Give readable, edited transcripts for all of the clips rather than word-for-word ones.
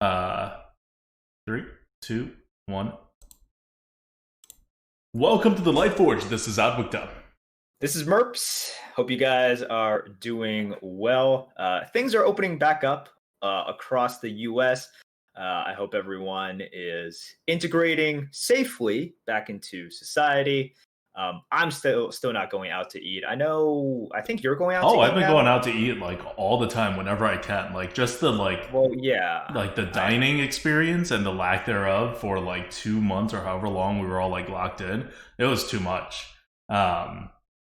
Uh, Three, two, one. Welcome to the Lightforge. This is Adwicta. This is Merps. Hope you guys are doing well. Things are opening back up across the US. I hope everyone is integrating safely back into society. I'm still not going out to eat. I think you're going out to Oh, I've eat been now. going out to eat like all the time whenever I can. Like just the Well, yeah. like the I dining experience and the lack thereof for like 2 months or however long we were all like locked in. It was too much. Um,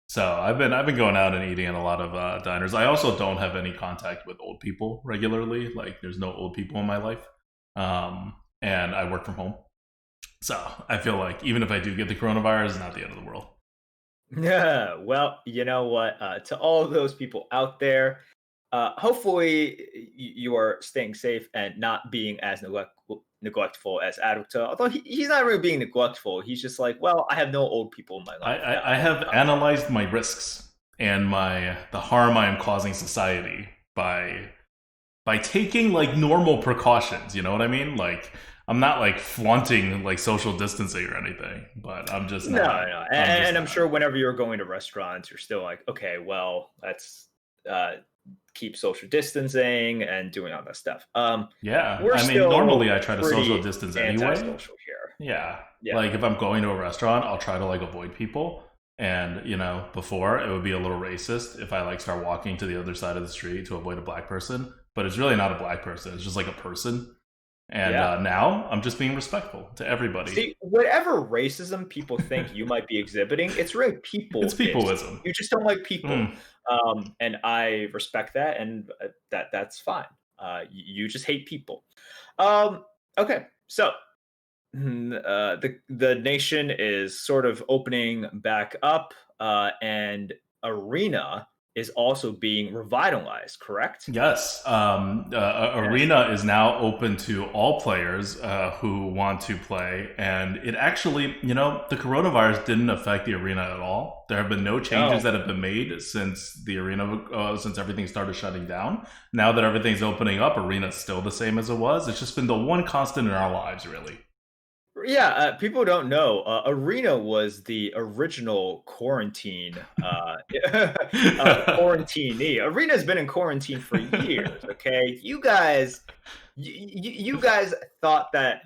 so I've been going out and eating at a lot of diners. I also don't have any contact with old people regularly. Like there's no old people in my life, and I work from home. So I feel like even if I do get the coronavirus, it's not the end of the world. Yeah, well, you know what? To all of those people out there, hopefully you are staying safe and not being as neglectful as Adukta. Although he's not really being neglectful. He's just like, well, I have no old people in my I, life I, I now. have analyzed my risks and my the harm I am causing society by taking like normal precautions. You know what I mean? Like I'm not like flaunting like social distancing or anything, but I'm just No, not. no, I'm just and I'm not. sure whenever you're going to restaurants, you're still like, okay, well, let's uh, keep social distancing and doing all that stuff. Yeah, We're I mean, normally still I try to social pretty distance anyway. antisocial here. Yeah, Yeah. like if I'm going to a restaurant, I'll try to like avoid people. And before it would be a little racist if I like start walking to the other side of the street to avoid a black person, but it's really not a black person. It's just like a person. And Yeah. now I'm just being respectful to everybody. See, whatever racism people think you might be exhibiting, it's really It's people-ish. peopleism. You just don't like people, Mm. and I respect that, and that's fine. You just hate people. Um, okay, so the nation is sort of opening back up, and Arena is also being revitalized. Correct? Yes, Yes. Arena is now open to all players who want to play, and it actually, the coronavirus didn't affect the arena at all. There have been no changes No. that have been made since the arena, since everything started shutting down. Now that everything's opening up, Arena's still the same as it was. It's just been the one constant in our lives, really. Yeah, people don't know. Arena was the original quarantine quarantinee. Arena's been in quarantine for years. Okay, you guys thought that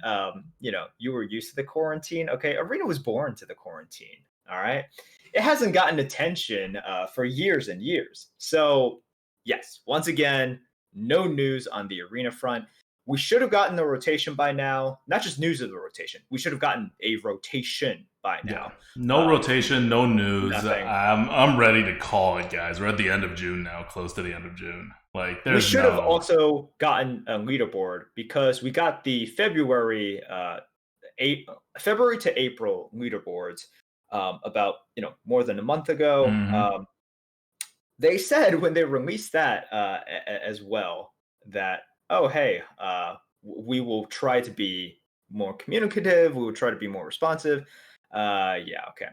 you were used to the quarantine. Okay, Arena was born to the quarantine. All right, it hasn't gotten attention for years and years. So yes, once again, no news on the Arena front. We should have gotten the rotation by now. Not just news of the rotation. We should have gotten a rotation by Yeah, now. no We rotation, no news. nothing. I'm ready to call it, guys. We're at the end of June now, close to the end of June. Like, We there's should have no. also gotten a leaderboard because we got the February to April leaderboards about more than a month ago. Mhm. They said when they released that as well that, oh hey, we will try to be more communicative, we will try to be more responsive. Yeah, okay.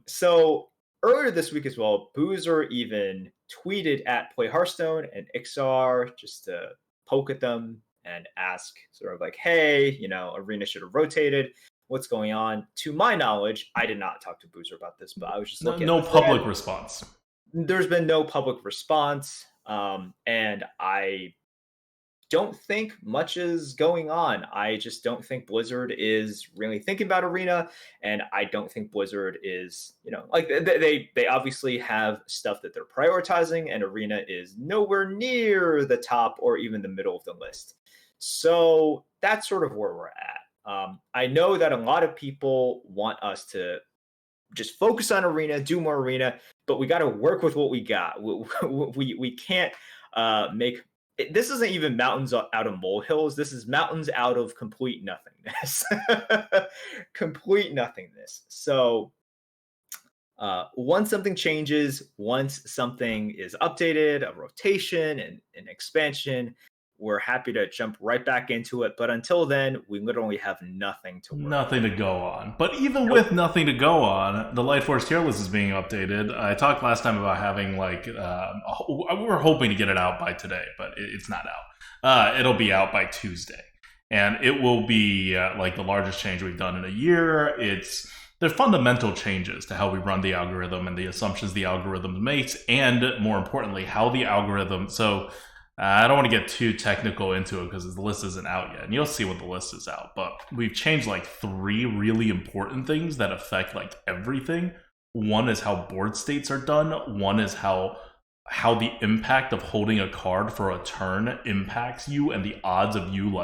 So earlier this week as well, Boozer even tweeted at Play Hearthstone and Ixar just to poke at them and ask, sort of like, hey, Arena should have rotated. What's going on? To my knowledge, I did not talk to Boozer about this, but I was just No, looking at no the thread. public response. There's been no public response, and I don't think much is going on. I just don't think Blizzard is really thinking about Arena, and I don't think Blizzard is, like they obviously have stuff that they're prioritizing, and Arena is nowhere near the top or even the middle of the list. So that's sort of where we're at. I know that a lot of people want us to just focus on Arena, do more Arena, but we got to work with what we got. We can't make this isn't even mountains out of molehills. This is mountains out of complete nothingness. Complete nothingness. So once something changes, once something is updated, a rotation and an expansion, we're happy to jump right back into it. But until then, we literally have nothing to work Nothing to go on. But even Nope. with nothing to go on, the Lightforge tier list is being updated. I talked last time about having we were hoping to get it out by today, but it's not out. It'll be out by Tuesday, and it will be like the largest change we've done in a year. There's fundamental changes to how we run the algorithm and the assumptions the algorithm makes, and more importantly, how the algorithm. So I don't want to get too technical into it because the list isn't out yet, and you'll see what the list is out. But we've changed like 3 really important things that affect like everything. One is how board states are done. One is how the impact of holding a card for a turn impacts you, and the odds of you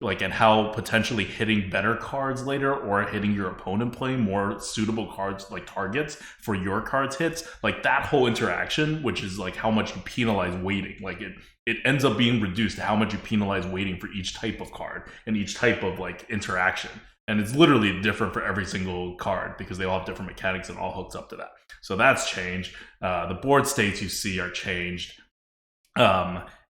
and how potentially hitting better cards later or hitting your opponent playing more suitable cards like targets for your cards hits, like that whole interaction, which is like how much you penalize waiting, like it ends up being reduced to how much you penalize waiting for each type of card and each type of like interaction. And it's literally different for every single card because they all have different mechanics and all hooks up to that. So that's changed. The board states you see are changed.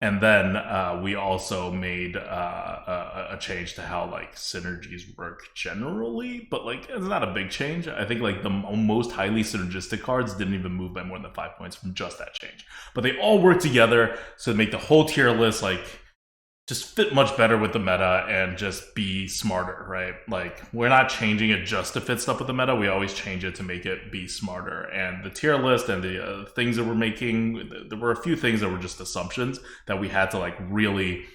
And then we also made a change to how like synergies work generally, but like it's not a big change. I think like the most highly synergistic cards didn't even move by more than 5 points from just that change. But they all work together to make the whole tier list like just fit much better with the meta and just be smarter, right? Like we're not changing it just to fit stuff with the meta. We always change it to make it be smarter. And the tier list and the things that we're making, there were a few things that were just assumptions that we had to like really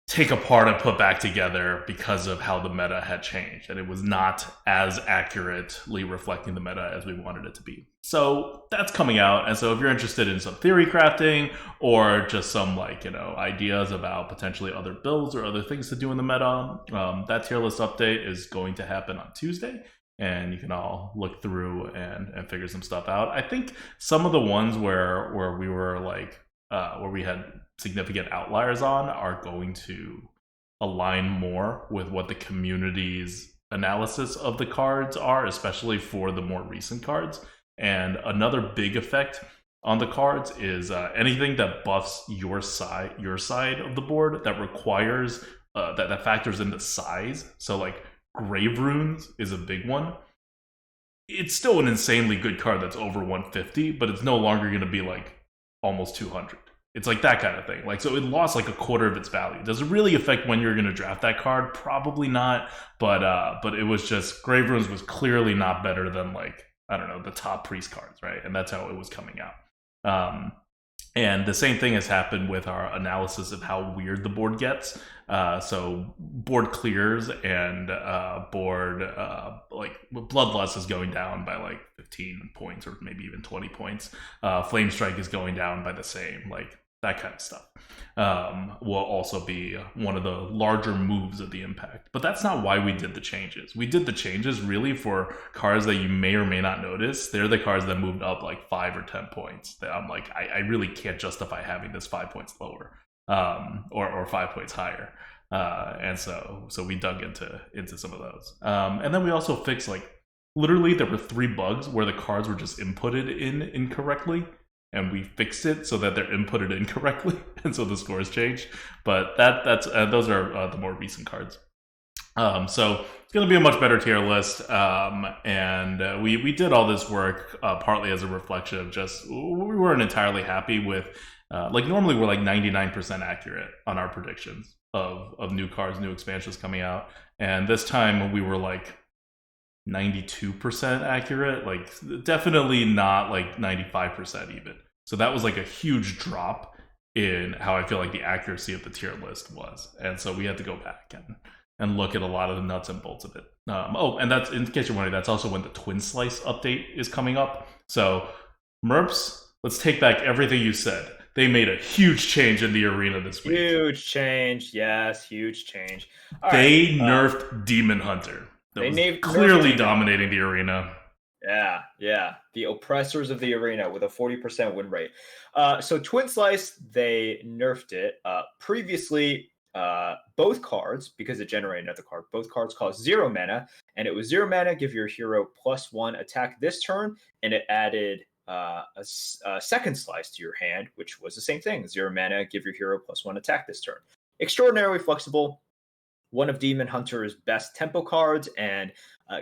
take apart and put back together because of how the meta had changed, and it was not as accurately reflecting the meta as we wanted it to be. So that's coming out, and so if you're interested in some theory crafting or just some like ideas about potentially other builds or other things to do in the meta, that tier list update is going to happen on Tuesday, and you can all look through and figure some stuff out. I think some of the ones where we were like where we had significant outliers on are going to align more with what the community's analysis of the cards are, especially for the more recent cards. And another big effect on the cards is anything that buffs your side of the board that requires that factors into size. So like Grave Runes is a big one. It's still an insanely good card that's over 150, but it's no longer going to be like almost 200. It's like that kind of thing. Like, so it lost like a quarter of its value. Does it really affect when you're going to draft that card? Probably not. But it was just Grave Runes was clearly not better than like, I don't know, the top priest cards, right? And that's how it was coming out. And the same thing has happened with our analysis of how weird the board gets. So board clears and board like Bloodlust is going down by like 15 points or maybe even 20 points. Flame Strike is going down by the same, like that kind of stuff. Will also be one of the larger moves of the impact. But that's not why we did the changes. We did the changes really for cards that you may or may not notice. They're the cards that moved up like 5 or 10 points. That I'm like, I really can't justify having this 5 points lower or 5 points higher. And so we dug into some of those. And then we also fixed like literally there were 3 bugs where the cards were just inputted in incorrectly. And we fixed it so that they're inputted incorrectly, and so the scores changed. But that's those are the more recent cards. So it's going to be a much better tier list, and we did all this work partly as a reflection of just we weren't entirely happy with like normally we're like 99% accurate on our predictions of new cards, new expansions coming out, and this time we were like 92% accurate, like definitely not like 95% even. So that was like a huge drop in how I feel like the accuracy of the tier list was. And so we had to go back and look at a lot of the nuts and bolts of it. And that's, in case you're wondering, that's also when the Twin Slice update is coming up. So Merps, let's take back everything you said. They made a huge change in the arena this week. Huge change, yes, huge change. They nerfed Demon Hunter. That was clearly dominating the arena. Yeah. The oppressors of the arena with a 40% win rate. So Twin Slice, they nerfed it. Previously, both cards, because it generated another card, both cards cost 0 mana, and it was 0 mana, give your hero +1 attack this turn, and it added a second slice to your hand, which was the same thing: 0 mana, give your hero +1 attack this turn. Extraordinarily flexible. One of Demon Hunter's best tempo cards, and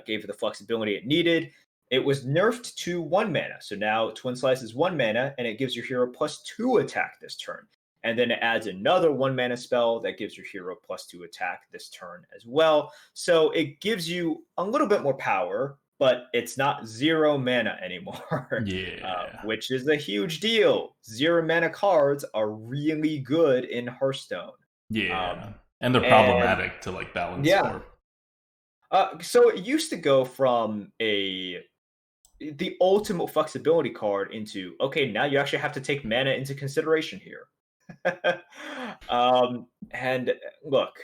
gave it the flexibility it needed. It was nerfed to 1 mana, so now Twin Slice is 1 mana, and it gives your hero +2 attack this turn. And then it adds another 1 mana spell that gives your hero +2 attack this turn as well. So it gives you a little bit more power, but it's not 0 mana anymore, Yeah. which is a huge deal. 0 mana cards are really good in Hearthstone. Yeah. And they're and problematic to like balance yeah. for. So it used to go from the ultimate flexibility card into, okay, now you actually have to take mana into consideration here. And look,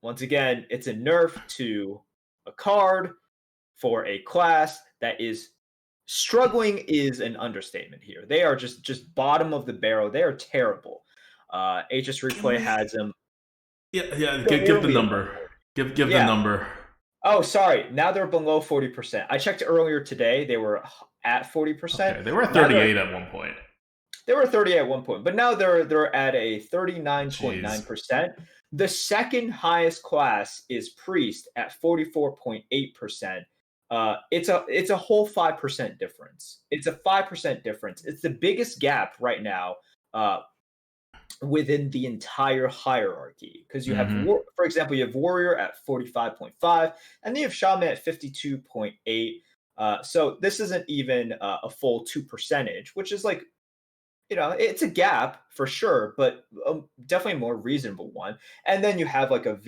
once again, it's a nerf to a card for a class that is struggling is an understatement here. They are just bottom of the barrel. They are terrible. HS Replay has them. Yeah. Give the number. Give the Yeah. number. Oh, sorry. Now they're below 40%. I checked earlier today. They were at 40%. Okay, they were 38 at one point. They were 38 at one point, but now they're at a 39.9%. The second highest class is Priest at 44.8%. It's a whole 5% difference. It's a 5% difference. It's the biggest gap right now within the entire hierarchy, because you have, for example, you have Warrior at 45.5, and then you have Shaman at 52.8. So this isn't even a full 2%, which is like, it's a gap for sure, but definitely a more reasonable one. And then you have like a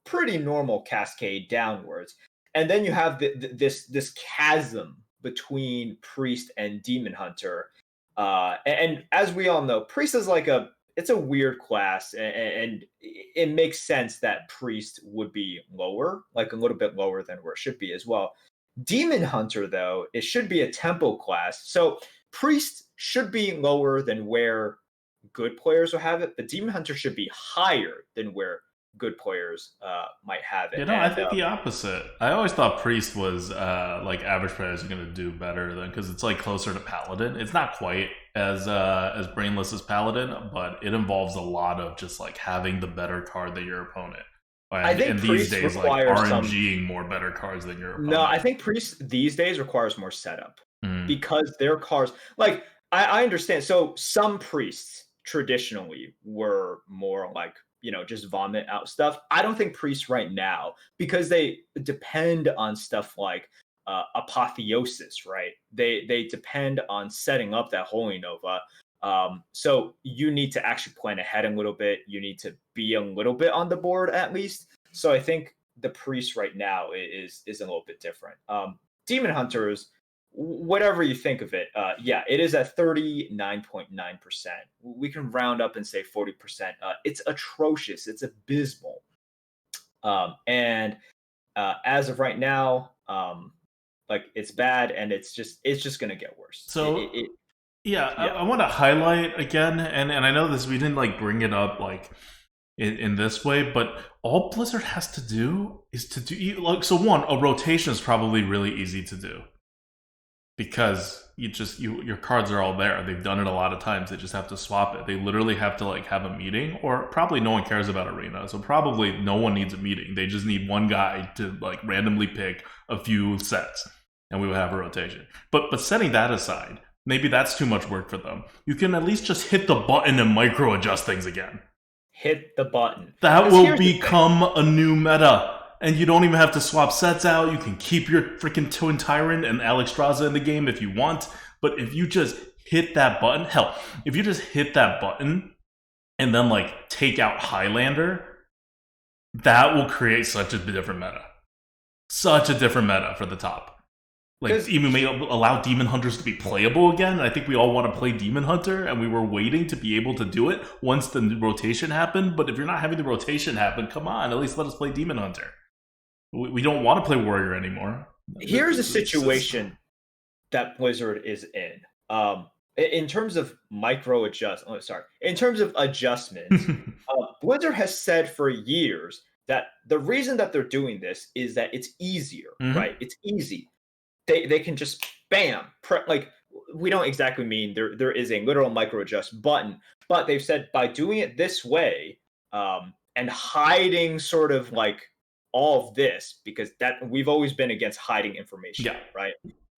pretty normal cascade downwards, and then you have this chasm between Priest and Demon Hunter. And as we all know, Priest is it's a weird class, and it makes sense that Priest would be lower, like a little bit lower than where it should be as well. Demon Hunter, though, it should be a tempo class. So Priest should be lower than where good players will have it, but Demon Hunter should be higher than where good players might have it. I think the opposite. I always thought Priest was like average players are going to do better than, because it's like closer to Paladin. It's not quite as brainless as Paladin, but it involves a lot of just like having the better card than your opponent. I think these days, like RNGing more better cards than your opponent. No, I think Priest these days requires more setup because their cards, like I understand. So some priests traditionally were more like, just vomit out stuff. I don't think priests right now, because they depend on stuff like apotheosis, right? They depend on setting up that Holy Nova. So you need to actually plan ahead a little bit. You need to be a little bit on the board at least. So I think the priest right now is a little bit different. Demon Hunters, whatever you think of it, it is at 39.9%. We can round up and say 40%. It's atrocious. It's abysmal. And as of right now, like it's bad, and it's just gonna get worse. So I want to highlight again, and I know this, we didn't like bring it up like in this way, but all Blizzard has to do is to do like, so one, a rotation is probably really easy to do, because your cards are all there. They've done it a lot of times. They just have to swap it. They literally have to like have a meeting, or probably no one cares about Arena, so probably no one needs a meeting. They just need one guy to like randomly pick a few sets, and we would have a rotation. But setting that aside, maybe that's too much work for them. You can at least just hit the button and micro adjust things again. Hit the button. That will become a new meta. And you don't even have to swap sets out. You can keep your freaking Twin Tyrant and Alexstrasza in the game if you want. But if you just hit that button, hell, if you just hit that button and then like take out Highlander, that will create such a different meta. Such a different meta for the top. Like, even may allow Demon Hunters to be playable again. I think we all want to play Demon Hunter, and we were waiting to be able to do it once the rotation happened. But if you're not having the rotation happen, come on, at least let us play Demon Hunter. We don't want to play Warrior anymore. Here's a situation that Blizzard is in terms of in terms of adjustments. Blizzard has said for years that the reason that they're doing this is that it's easier, right? It's easy. They can just bam, like we don't exactly mean there is a literal micro adjust button, but they've said by doing it this way, and hiding sort of like all of this, because that we've always been against hiding information, Yeah. right?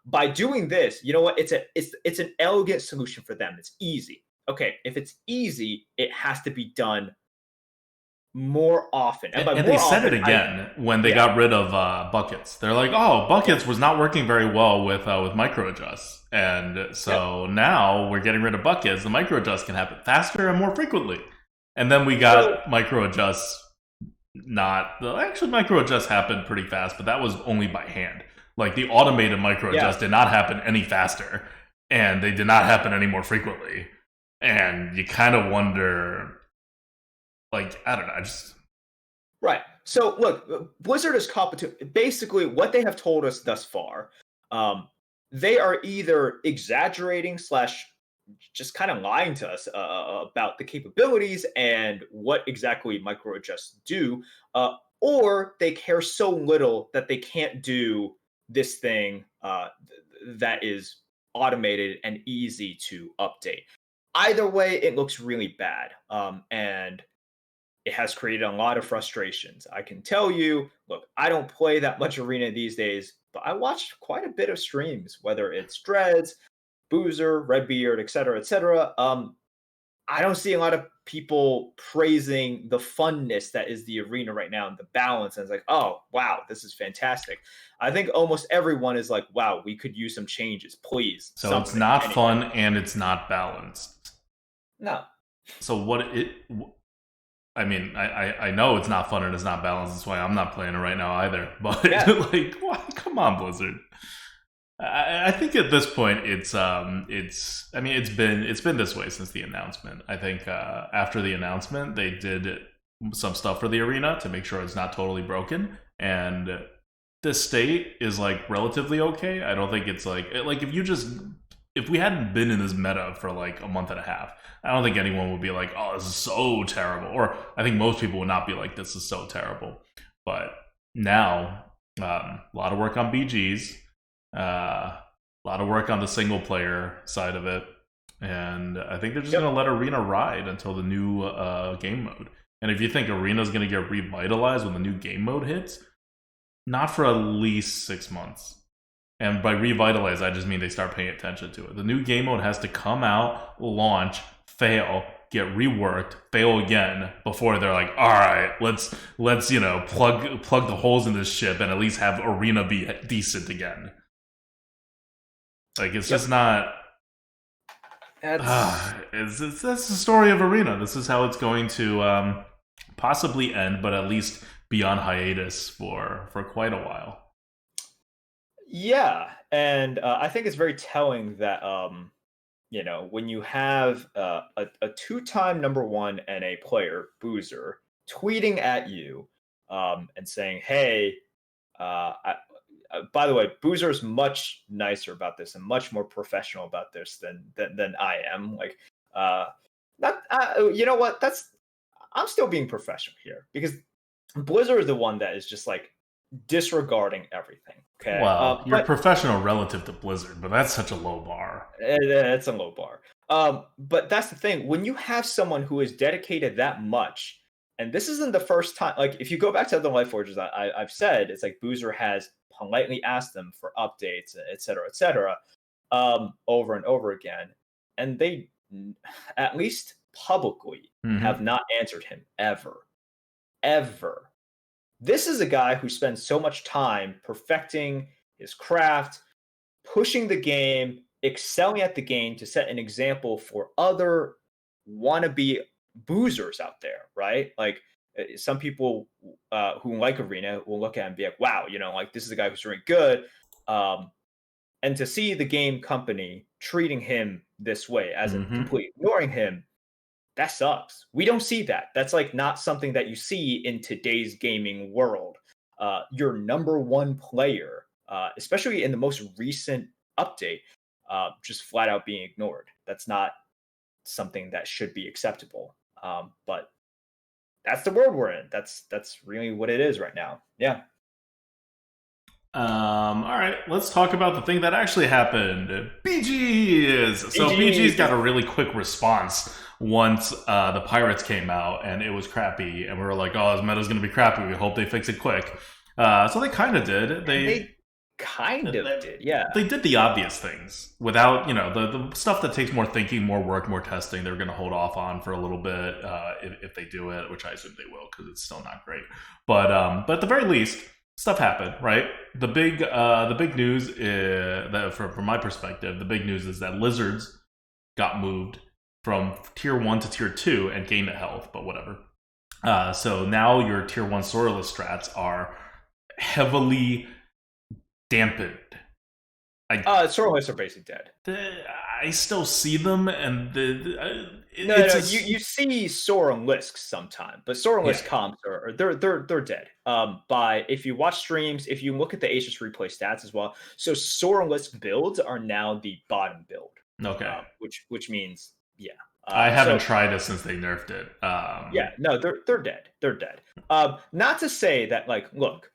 By doing this, you know what? It's an elegant solution for them. It's easy. Okay, if it's easy, it has to be done more often. And by And they more said it often, again when they yeah, got rid of buckets. They're like, "Oh, yeah, buckets was not working very well with micro adjusts, and yep. so now we're getting rid of buckets. The micro adjusts can happen faster and more frequently." And then we So got micro adjusts. Actually, micro adjusts happened pretty fast, but that was only by hand. Like the automated micro yeah, adjust did not happen any faster, and they did not happen any more frequently. And you kind of wonder, like, I don't know, I just right. So look, Blizzard is competent. Basically, what they have told us thus far, um, they are either exaggerating slash just kind of lying to us about the capabilities and what exactly micro adjusts do, or they care so little that they can't do this thing that is automated and easy to update. Either way, it looks really bad, and it has created a lot of frustrations. I can tell you, look, I don't play that much Arena these days, but I watch quite a bit of streams, whether it's Dreads, Boozer, Redbeard, etc., etc. I don't see a lot of people praising the funness that is the arena right now and the balance. And it's like, oh, wow, this is fantastic. I think almost everyone is like, wow, we could use some changes, please. so it's Something, not anything. fun and it's not balanced. No. So I mean, I know it's not fun and it's not balanced. That's why I'm not playing it right now either. But Yeah. like, what? Come on, Blizzard. I think at this point I mean it's been this way since the announcement. I think after the announcement they did some stuff for the arena to make sure it's not totally broken, and the state is like relatively okay. I don't think it's like if we hadn't been in this meta for like a month and a half, I don't think anyone would be like, oh, this is so terrible. Or I think most people would not be like, this is so terrible. But now, a lot of work on BGs, a lot of work on the single player side of it, and I think they're just Yep. going to let Arena ride until the new game mode. And if you think Arena is going to get revitalized when the new game mode hits, not for at least 6 months. And by revitalize, I just mean they start paying attention to it. The new game mode has to come out, launch, fail, get reworked, fail again before they're like, all right, let's plug the holes in this ship and at least have Arena be decent again. Like it's Yep. just not. That's That's the story of Arena. This is how it's going to possibly end, but at least be on hiatus for quite a while. yeah. And I think it's very telling that when you have a two-time number one NA player, Boozer, tweeting at you and saying, "Hey, by the way, Boozer is much nicer about this and much more professional about this than I am." Like, not you know what? I'm still being professional here because Blizzard is the one that is just like disregarding everything. Okay, Well, you're but professional relative to Blizzard, but that's such a low bar. it's a low bar. But that's the thing. When you have someone who is dedicated that much, and this isn't the first time, like if you go back to the Lightforges, I've said it's like Boozer has politely asked them for updates, et cetera, over and over again. And they, at least publicly, have Mm-hmm. not answered him ever. Ever. This is a guy who spends so much time perfecting his craft, pushing the game, excelling at the game to set an example for other wannabe boozers out there, right? Like some people who like Arena will look at him and be like, wow, like this is a guy who's really good. Um, and to see the game company treating him this way, as in Mm-hmm. completely ignoring him, that sucks. We don't see that. That's like not something that you see in today's gaming world. Your number one player, especially in the most recent update, just flat out being ignored. That's not something that should be acceptable. But that's the world we're in. That's really what it is right now. Yeah. All right, let's talk about the thing that actually happened. BGs. So BGs got a really quick response once the Pirates came out, and it was crappy. And we were like, "Oh, this meta's going to be crappy. We hope they fix it quick." So they kind of did. They kind of did, yeah. They did the obvious things without, the stuff that takes more thinking, more work, more testing. They're going to hold off on for a little bit if they do it, which I assume they will because it's still not great. But at the very least, stuff happened, right? The big news is that from my perspective, the big news is that lizards got moved from tier 1 to tier 2 and gained a health, but whatever. So now your tier 1 Saurolisk strats are heavily dampened. Saurolisk are basically dead. I still see them, and you see Saurolisk sometime, but Saurolisk comps are they're dead. By if you watch streams, if you look at the Asus replay stats as well, so Saurolisk builds are now the bottom build. Okay, which means I haven't tried it since they nerfed it. No, they're dead. They're dead. Not to say that, like, look.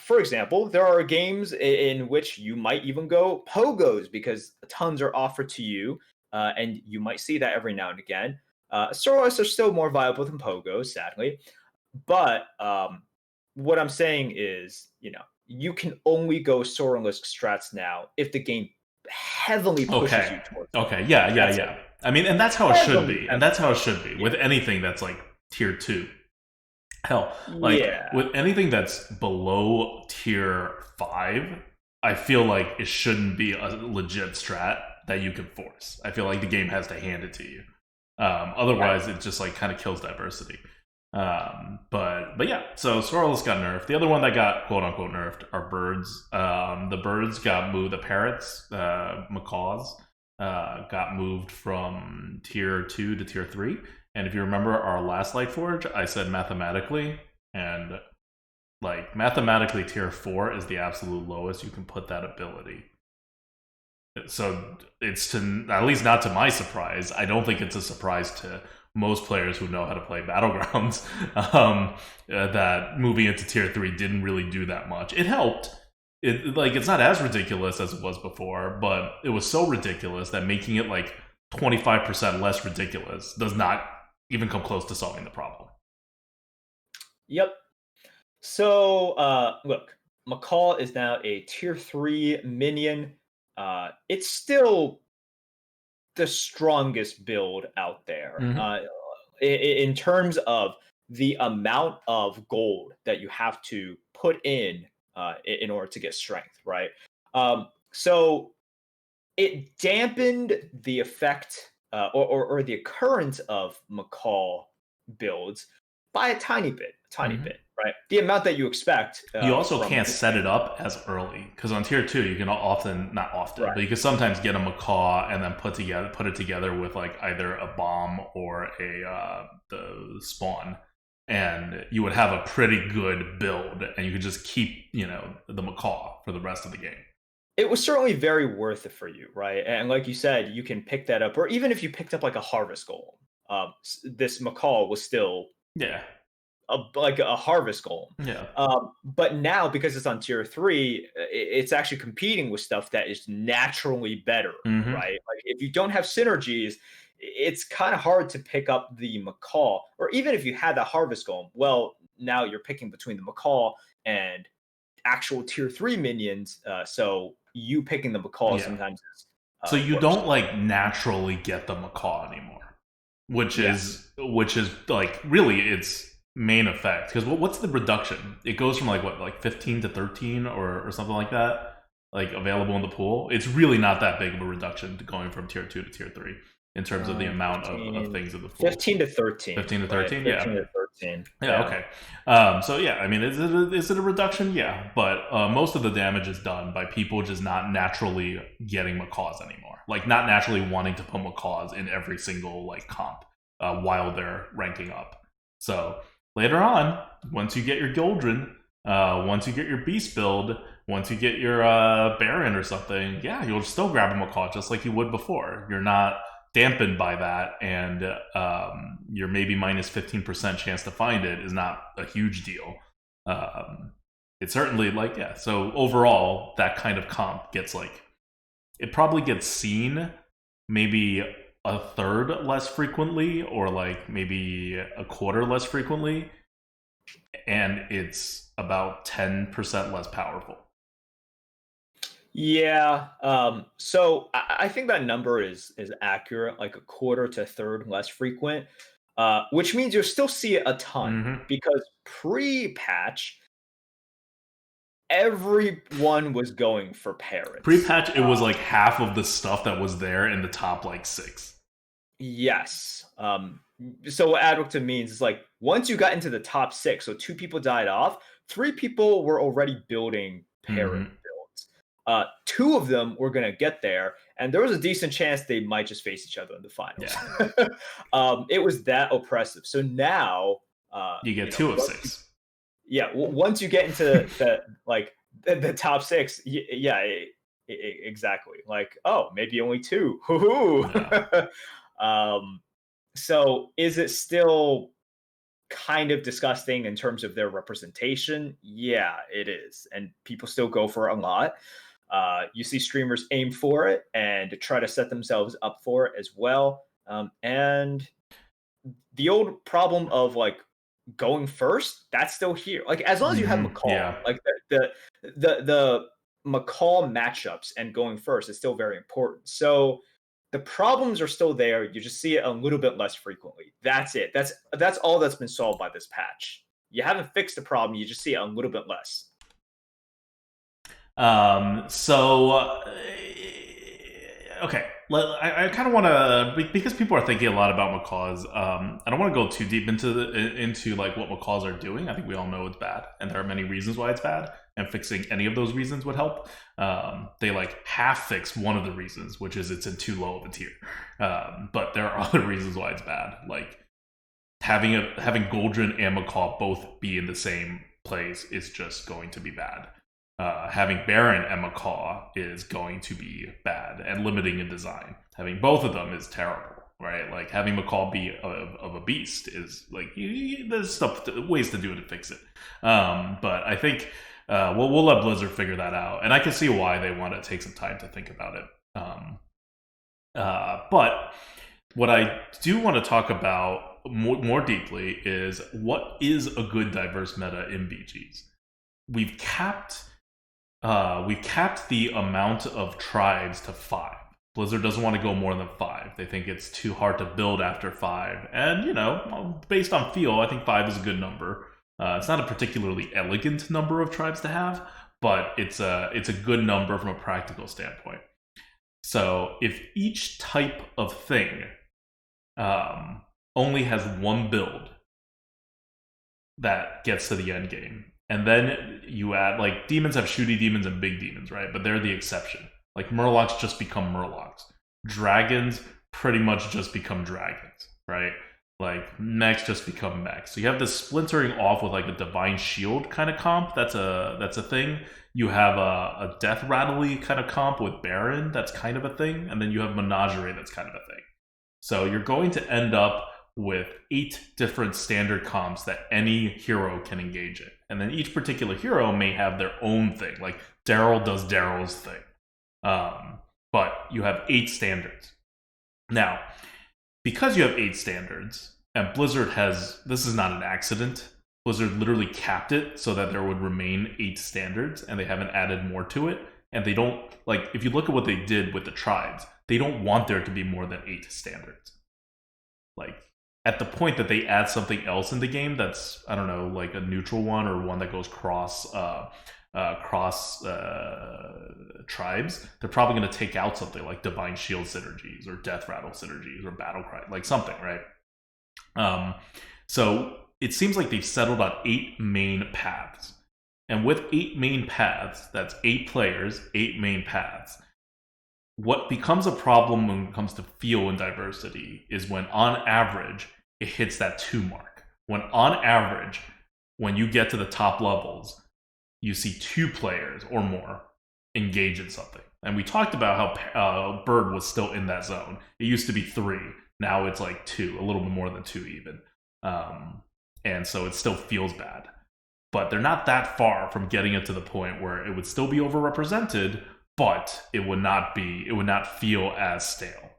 For example, there are games in which you might even go pogos because tons are offered to you, and you might see that every now and again. Soros are still more viable than pogos, sadly. But what I'm saying is, you can only go Saurolisk strats now if the game heavily pushes you towards it. Okay, yeah. I mean, and that's how it should be. And that's how it should be with anything that's like tier 2. Hell, with anything that's below tier 5, I feel like it shouldn't be a legit strat that you can force. I feel like the game has to hand it to you. Otherwise, it just like kind of kills diversity. But yeah, so Saurolisk got nerfed. The other one that got quote unquote nerfed are birds. The birds got moved. The parrots, macaws, got moved from tier 2 to tier 3. And if you remember our last Lightforge, I said mathematically, and like mathematically tier 4 is the absolute lowest you can put that ability. So it's at least not to my surprise. I don't think it's a surprise to most players who know how to play Battlegrounds that moving into tier 3 didn't really do that much. It helped. It's not as ridiculous as it was before, but it was so ridiculous that making it like 25% less ridiculous does not even come close to solving the problem. Yep. So, look, Macaw is now a tier 3 minion. It's still the strongest build out there. In terms of the amount of gold that you have to put in order to get strength, right? So it dampened the effect or the occurrence of Macaw builds by a tiny bit, right? The amount that you expect. You also can't set it up as early because on tier 2 you can but you can sometimes get a Macaw and then put it together with like either a bomb or the spawn, and you would have a pretty good build, and you could just keep the Macaw for the rest of the game. It was certainly very worth it for you, right? And like you said, you can pick that up, or even if you picked up like a Harvest Golem, this Macaw was still like a Harvest Golem. But now, because it's on tier 3, it's actually competing with stuff that is naturally better, right? Like if you don't have synergies, it's kind of hard to pick up the Macaw, or even if you had the Harvest Golem, well, now you're picking between the Macaw and actual tier 3 minions, so you picking the Macaw sometimes is so you don't like naturally get the Macaw anymore, which is like really its main effect. Because what's the reduction? It goes from like 15 to 13 or something like that, like available in the pool. It's really not that big of a reduction to going from tier 2 to tier 3 in terms of the amount of things in the pool. 15 to 13. 15 to 13, right? 15 to 13. Yeah, okay. So yeah, I mean, is it a reduction? Yeah, but most of the damage is done by people just not naturally getting Macaws anymore. Like not naturally wanting to put Macaws in every single like comp while they're ranking up. So later on, once you get your Goldrin, once you get your Beast build, once you get your Baron or something, yeah, you'll still grab a Macaw just like you would before. You're not dampened by that, and your maybe minus 15% chance to find it is not a huge deal. It's certainly like, yeah. So overall, that kind of comp gets like, it probably gets seen maybe a third less frequently, or like maybe a quarter less frequently, and it's about 10% less powerful. Yeah. So I think that number is accurate, like a quarter to a third less frequent, which means you'll still see it a ton Mm-hmm. because pre-patch, everyone was going for parrots. Pre-patch, it was like half of the stuff that was there in the top like six. Yes. So what Adwicton means is like once you got into the top six, so two people died off, three people were already building parrot Mm-hmm. builds. Two of them were gonna get there, and there was a decent chance they might just face each other in the finals. Yeah, It was that oppressive. So now, you get two of once six. once you get into the top six, yeah, exactly. Like, oh, maybe only two. Yeah. um, so is it still kind of disgusting in terms of their representation? Yeah, it is, and people still go for it a lot. You see streamers aim for it and try to set themselves up for it as well. And the old problem of like going first, that's still here. Like as long as you have Mm-hmm. McCall, Yeah. like the McCall matchups and going first is still very important. So the problems are still there. You just see it a little bit less frequently. That's it. That's all that's been solved by this patch. You haven't fixed the problem. You just see it a little bit less. So okay, I kind of want to, because people are thinking a lot about macaws. I don't want to go too deep into like what macaws are doing. I think we all know it's bad, and there are many reasons why it's bad. And fixing any of those reasons would help. They like half fix one of the reasons, which is it's in too low of a tier. But there are other reasons why it's bad, like having Goldrin and Macaw both be in the same place is just going to be bad. Having Baron and Macaw is going to be bad, and limiting in design. Having both of them is terrible, right? Like having Macaw be of a beast is like there's ways to do it to fix it. But I think we'll let Blizzard figure that out, and I can see why they want to take some time to think about it. But what I do want to talk about more deeply is what is a good diverse meta in BGs. We've capped the amount of tribes to 5. Blizzard doesn't want to go more than 5. They think it's too hard to build after 5. And, based on feel, I think 5 is a good number. It's not a particularly elegant number of tribes to have, but it's a good number from a practical standpoint. So if each type of thing only has one build that gets to the end game, and then you add, like, demons have shooty demons and big demons, right? But they're the exception. Like, Murlocs just become Murlocs. Dragons pretty much just become dragons, right? Like, mechs just become mechs. So you have this splintering off with, like, a Divine Shield kind of comp. That's a thing. You have a Death Rattly kind of comp with Baron. That's kind of a thing. And then you have Menagerie. That's kind of a thing. So you're going to end up with 8 different standard comps that any hero can engage in. And then each particular hero may have their own thing. Like, Daryl does Daryl's thing. But you have 8 standards. Now, because you have 8 standards, and Blizzard has... This is not an accident. Blizzard literally capped it so that there would remain 8 standards, and they haven't added more to it. And they don't... Like, if you look at what they did with the tribes, they don't want there to be more than 8 standards. Like, at the point that they add something else in the game that's, I don't know, like a neutral one or one that goes cross tribes, they're probably going to take out something like Divine Shield synergies or Death Rattle synergies or Battle Cry, like something, right? So it seems like they've settled on 8 main paths. And with 8 main paths, that's 8 players, 8 main paths. What becomes a problem when it comes to feel and diversity is when, on average, it hits that 2 mark. When, on average, when you get to the top levels, you see 2 players or more engage in something. And we talked about how Bird was still in that zone. It used to be 3. Now it's like 2, a little bit more than 2 even. And so it still feels bad. but they're not that far from getting it to the point where it would still be overrepresented, but it would not feel as stale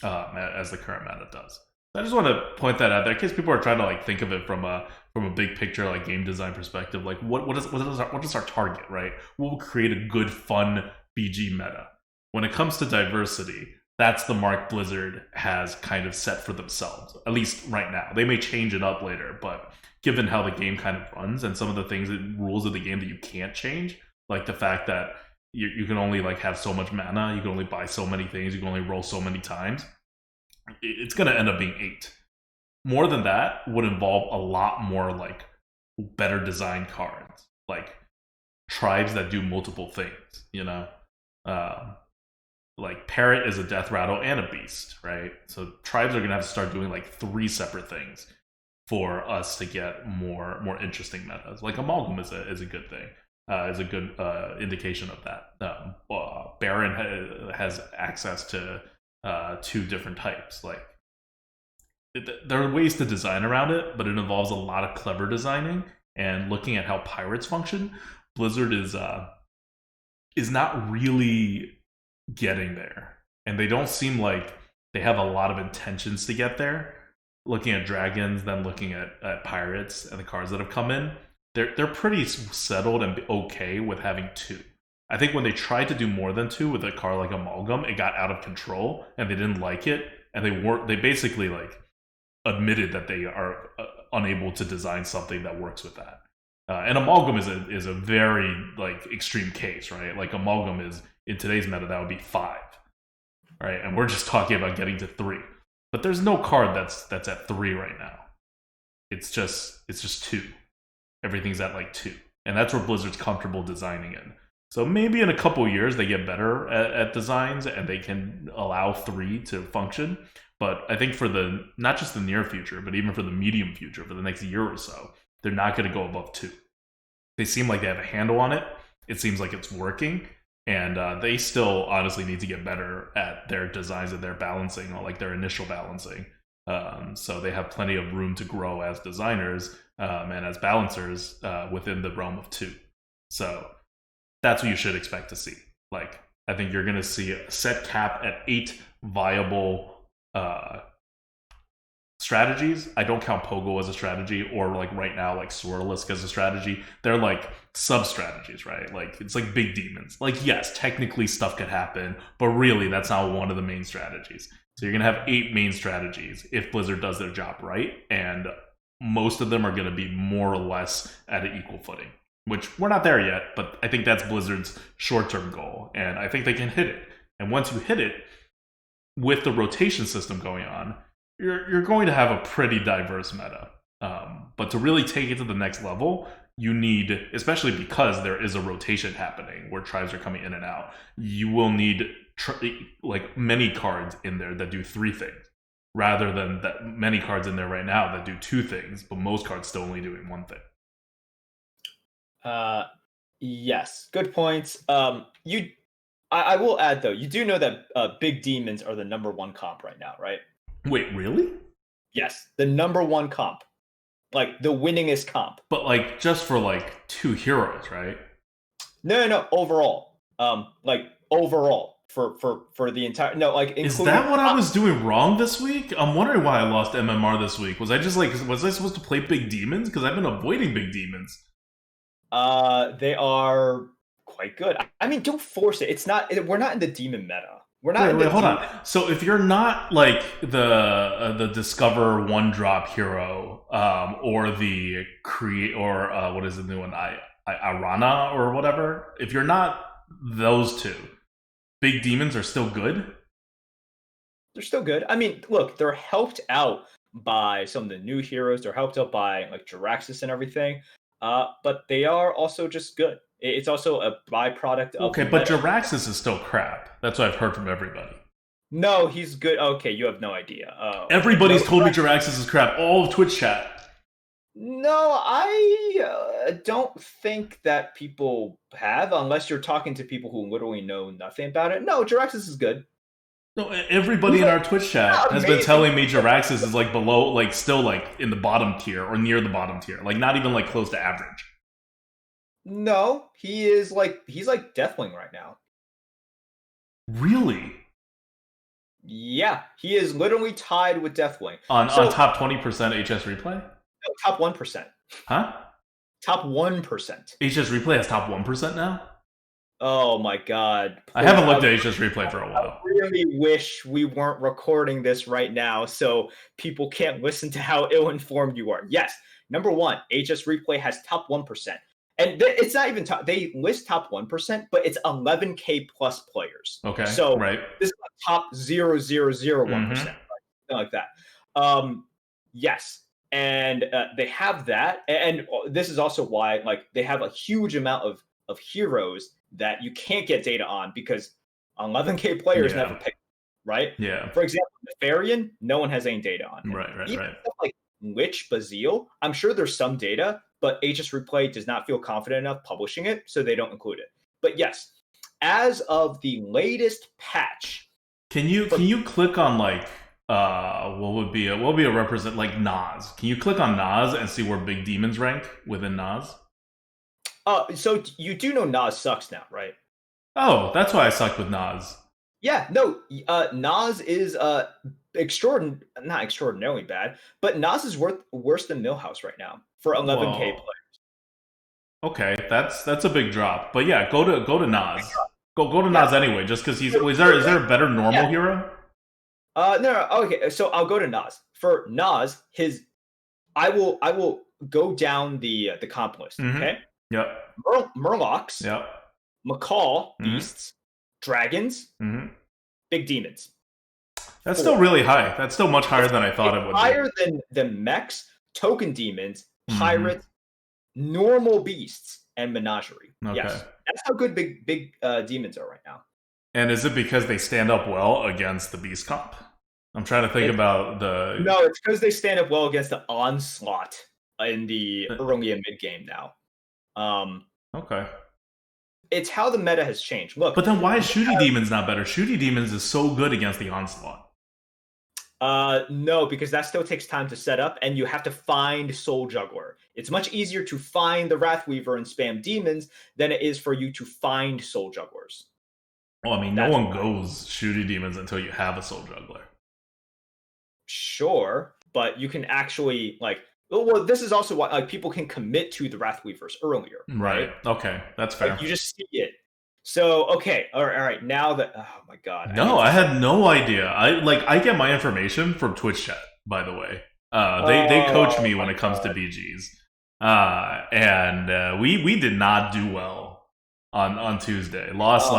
as the current meta does. I just want to point that out there in case people are trying to like think of it from a big picture, like game design perspective. Like what is our target, right? What will create a good, fun BG meta? When it comes to diversity, that's the mark Blizzard has kind of set for themselves, at least right now. They may change it up later, but given how the game kind of runs and some of the things and rules of the game that you can't change, like the fact that you can only like have so much mana, you can only buy so many things, you can only roll so many times, it's going to end up being 8. More than that would involve a lot more like better designed cards, like tribes that do multiple things, you know? Like Parrot is a death rattle and a beast, right? So tribes are going to have to start doing like 3 separate things for us to get more interesting metas. Like Amalgam is a good thing, is a good indication of that. Baron has access to 2 different types. Like there are ways to design around it, but it involves a lot of clever designing and looking at how pirates function. Blizzard is not really getting there, and they don't seem like they have a lot of intentions to get there. Looking at dragons, then looking at pirates and the cards that have come in, they're pretty settled and okay with having 2. I think when they tried to do more than 2 with a card like Amalgam, it got out of control and they didn't like it, and they basically like admitted that they are unable to design something that works with that. And Amalgam is a very like extreme case, right? Like Amalgam is in today's meta that would be 5, right? And we're just talking about getting to 3. But there's no card that's at 3 right now. It's just 2. Everything's at like 2, and that's where Blizzard's comfortable designing in. So maybe in a couple years they get better at designs and they can allow 3 to function. But I think for the not just the near future, but even for the medium future, for the next year or so, they're not going to go above 2. They seem like they have a handle on it. It seems like it's working. And they still honestly need to get better at their designs and their balancing, or like their initial balancing. So they have plenty of room to grow as designers and as balancers within the realm of 2. So that's what you should expect to see. Like, I think you're going to see a set cap at 8 viable strategies. I don't count Pogo as a strategy, or like right now, like Saurolisk as a strategy. They're like sub-strategies, right? Like it's like big demons. Like yes, technically stuff could happen, but really that's not one of the main strategies. So you're gonna have 8 main strategies if Blizzard does their job right, and most of them are gonna be more or less at an equal footing. Which we're not there yet, but I think that's Blizzard's short-term goal, and I think they can hit it. And once you hit it, with the rotation system going on, you're going to have a pretty diverse meta. But to really take it to the next level, you need, especially because there is a rotation happening where tribes are coming in and out, you will need like many cards in there that do 3 things, rather than that many cards in there right now that do 2 things, but most cards still only doing 1 thing. Yes, good points. I will add though, you do know that big demons are the number 1 comp right now, right? Wait, really? Yes, the number 1 comp, like the winningest comp. But like just for like 2 heroes, right? No, overall. Like overall for the entire like. Is that what I was doing wrong this week? I'm wondering why I lost MMR this week. Was I supposed to play big demons? Because I've been avoiding big demons. They are quite good. I mean, don't force it. It's not. We're not in the demon meta. We're not. Wait, hold on. So if you're not like the Discover 1-drop hero, or the create, or what is the new one, Arana or whatever. If you're not those 2, big demons are still good. They're still good. I mean, look, they're helped out by some of the new heroes. They're helped out by like Jiraxis and everything. But they are also just good. It's also a byproduct of. Okay, but Jiraxis is still crap. That's what I've heard from everybody. No, he's good. Okay, you have no idea. Everybody's told me Jiraxis is crap. All of Twitch chat. No, I don't think that people have, unless you're talking to people who literally know nothing about it. No, Jiraxis is good. No, everybody in our Twitch chat has been telling me Jiraxis is like below, like still like in the bottom tier or near the bottom tier, like not even like close to average. No, he's like Deathwing right now. Really? Yeah, he is literally tied with Deathwing. On So top 20% HS replay? top 1%. Huh? Top 1%. HS replay has top 1% now? Oh my god, I please. haven't looked at HS replay for a while. Really wish we weren't recording this right now so people can't listen to how ill-informed you are. Yes, number one, HS Replay has top 1%. And it's not even top, they list top 1%, but it's 11K plus players. Okay, So right. this is like top 0.001%, Mm-hmm. something like that. Yes. And they have that. And this is also why like they have a huge amount of heroes that you can't get data on because 11K players Yeah. never pick, right? Yeah. For example, Nefarian, no one has any data on him. Right. Even stuff like Lich Bazil, I'm sure there's some data, but HS Replay does not feel confident enough publishing it, so they don't include it. But yes, as of the latest patch, Can you click on like what would be a represent like Nas? Can you click on Nas and see where big demons rank within Nas? so you do know Nas sucks now, right? Oh, that's why I sucked with Nas. Yeah, no, Nas is not extraordinarily bad, but Nas is worse than Millhouse right now for 11K Whoa. play. Okay, that's a big drop. But yeah, go to Nas. Go to Yeah. Nas anyway, just because he's. Is there a better normal hero? No, okay, so I'll go to Nas. For Nas, I will go down the comp list. Mm-hmm. Okay. Yep. Murlocs. Yep. Macaw Mm-hmm. beasts, dragons, Mm-hmm. big demons. That's still really high. That's still much higher than I thought it would Higher than the mechs, token demons, Mm-hmm. pirates, normal beasts, and menagerie. Okay. Yes, that's how good big demons are right now. And is it because they stand up well against the beast comp? I'm trying to think about the. No, it's because they stand up well against the onslaught in the early and mid game now. Okay. It's how the meta has changed. Look, but then why is Shooty Demons not better? Shooty Demons is so good against the onslaught. No, because that still takes time to set up, and you have to find Soul Juggler. It's much easier to find the Wrathweaver and spam demons than it is for you to find Soul Jugglers. Well, I mean, no one goes Shooty Demons until you have a Soul Juggler. Sure, but you can actually like. Well, this is also why like people can commit to the Wrathweavers earlier. Right. Okay, that's fair. Like, you just see it. So okay, all right. Now that oh my god, no, I had no idea. I get my information from Twitch chat. By the way, they coach me when it comes to BGs, and we did not do well on Tuesday. Lost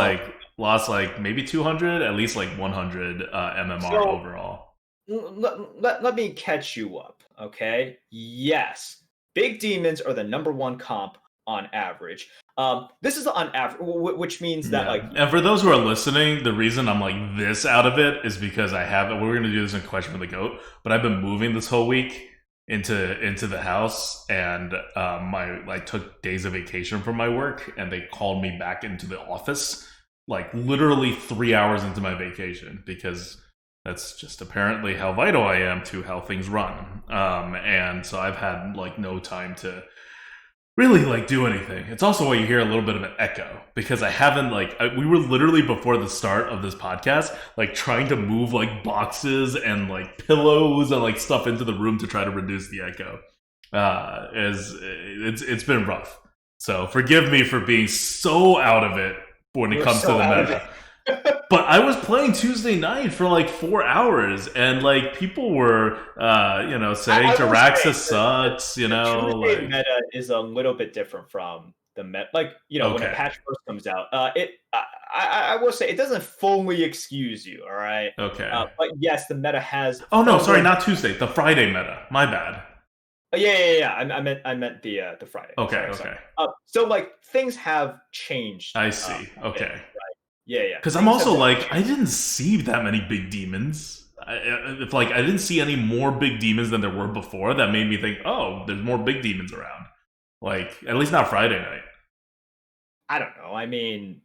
like maybe 200, at least like 100 MMR overall. Let me catch you up, okay? Yes, big demons are the number one comp on average. This is on average, which means that like. And for those who are listening, the reason I'm like this out of it is because I have. We're gonna do this in Question for the Goat, but I've been moving this whole week into the house, and I took days of vacation from my work, and they called me back into the office like literally 3 hours into my vacation because. That's just apparently how vital I am to how things run. And so I've had like no time to really like do anything. It's also why you hear a little bit of an echo because I haven't we were literally before the start of this podcast like trying to move like boxes and like pillows and like stuff into the room to try to reduce the echo. It's been rough. So forgive me for being so out of it when it comes to the meta. But I was playing Tuesday night for like 4 hours, and like people were, saying Jiraxia sucks. Tuesday meta is a little bit different from the meta. Like when a patch first comes out, I will say it doesn't fully excuse you. All right. Okay. But yes, the meta has. Oh no, sorry, not Tuesday. The Friday meta. My bad. Yeah. I meant the Friday. Okay. Sorry. So like things have changed. I see. Okay. Right. Yeah. Because I'm also like, I didn't see that many big demons. I didn't see any more big demons than there were before, that made me think, oh, there's more big demons around. Like, at least not Friday night. I don't know. I mean,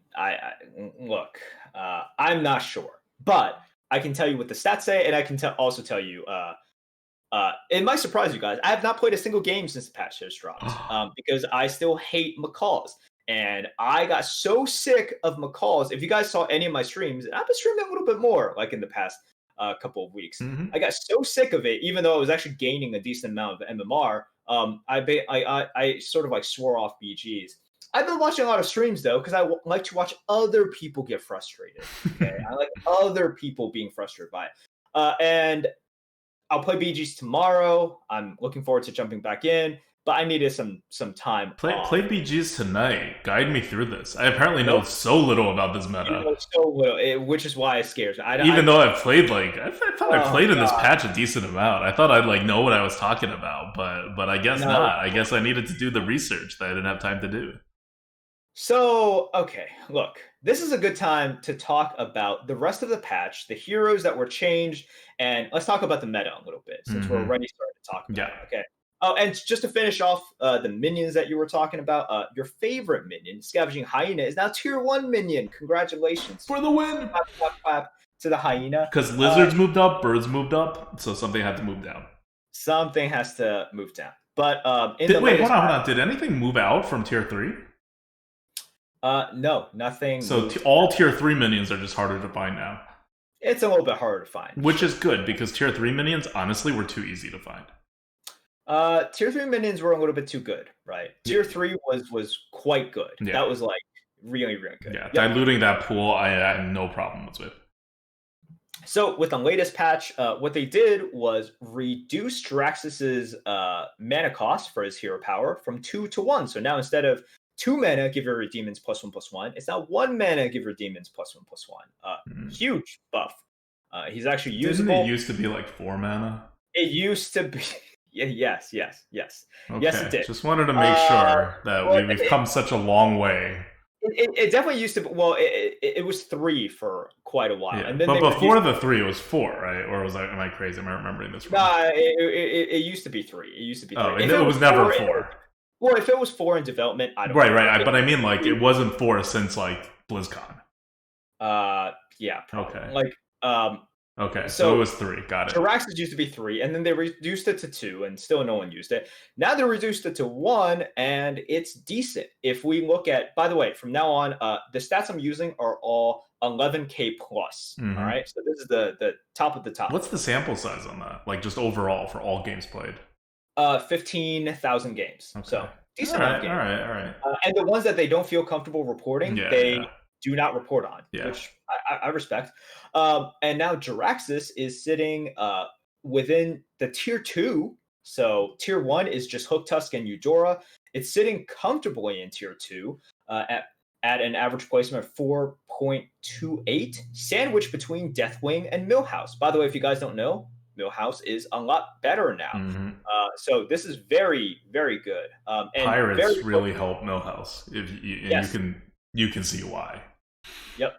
look, I'm not sure, but I can tell you what the stats say, and I can also tell you It might surprise you guys. I have not played a single game since the patch has dropped because I still hate McCalls. And I got so sick of McCalls. If you guys saw any of my streams, and I've been streaming a little bit more like in the past couple of weeks. I got so sick of it, even though I was actually gaining a decent amount of MMR. I sort of like swore off BGs. I've been watching a lot of streams though, because I like to watch other people get frustrated. Okay, I like other people being frustrated by it. And I'll play BGs tomorrow. I'm looking forward to jumping back in, but I needed some time. Play BGs tonight. Guide me through this. I apparently know so little about this meta. You know so little, which is why it scares me. Even though I've played I thought I played in this patch a decent amount. I thought I'd like know what I was talking about, but I guess not. I guess I needed to do the research that I didn't have time to do. So, okay, look, this is a good time to talk about the rest of the patch, the heroes that were changed, and let's talk about the meta a little bit since we're already starting to talk about it. Okay. Oh, and just to finish off the minions that you were talking about, your favorite minion, Scavenging Hyena, is now tier 1 minion. Congratulations. For the win! Clap, clap, clap to the hyena. Because lizards moved up, birds moved up, so something had to move down. Something has to move down. But hold on. Did anything move out from tier 3? No, nothing. So all tier 3 minions are just harder to find now. It's a little bit harder to find. Which is good, because tier 3 minions, honestly, were too easy to find. Tier 3 minions were a little bit too good, right? Tier 3 was quite good. Yeah. That was like really, really good. Yeah, diluting that pool, I had no problems with. So with the latest patch, what they did was reduce Jaraxxus's mana cost for his hero power from 2 to 1. So now instead of 2 mana, give your demons +1/+1. It's now 1 mana, give your demons +1/+1. Huge buff. He's actually usable. Didn't it used to be like 4 mana? It used to be. Yes. Okay. Yes, it did. Just wanted to make sure that we've come such a long way. It definitely used to. Well, it was 3 for quite a while, and then but before the 3, it was 4, right? Or am I crazy? Am I remembering this wrong? Nah, it used to be 3. It used to be 3. Oh, it was never 4. Well, if it was 4 in development, I don't know. Right. But I mean, like, it wasn't 4 since, like, BlizzCon. Yeah. Probably. Okay. Like, okay, so it was 3. Got it. Jaraxxus used to be 3, and then they reduced it to 2, and still no one used it. Now they reduced it to 1, and it's decent. If we look at, by the way, from now on, the stats I'm using are all 11k plus. All right, so this is the top of the top. What's the sample size on that? Like, just overall for all games played? 15,000 games. Okay. So decent amount of games. All right. And the ones that they don't feel comfortable reporting, they do not report on, which I respect. And now Jaraxxus is sitting within the tier 2. So tier 1 is just Hooktusk and Eudora. It's sitting comfortably in tier 2 at an average placement of 4.28, sandwiched between Deathwing and Millhouse. By the way, if you guys don't know, Millhouse is a lot better now. So this is very, very good. And Pirates really help Millhouse. You can see why. Yep.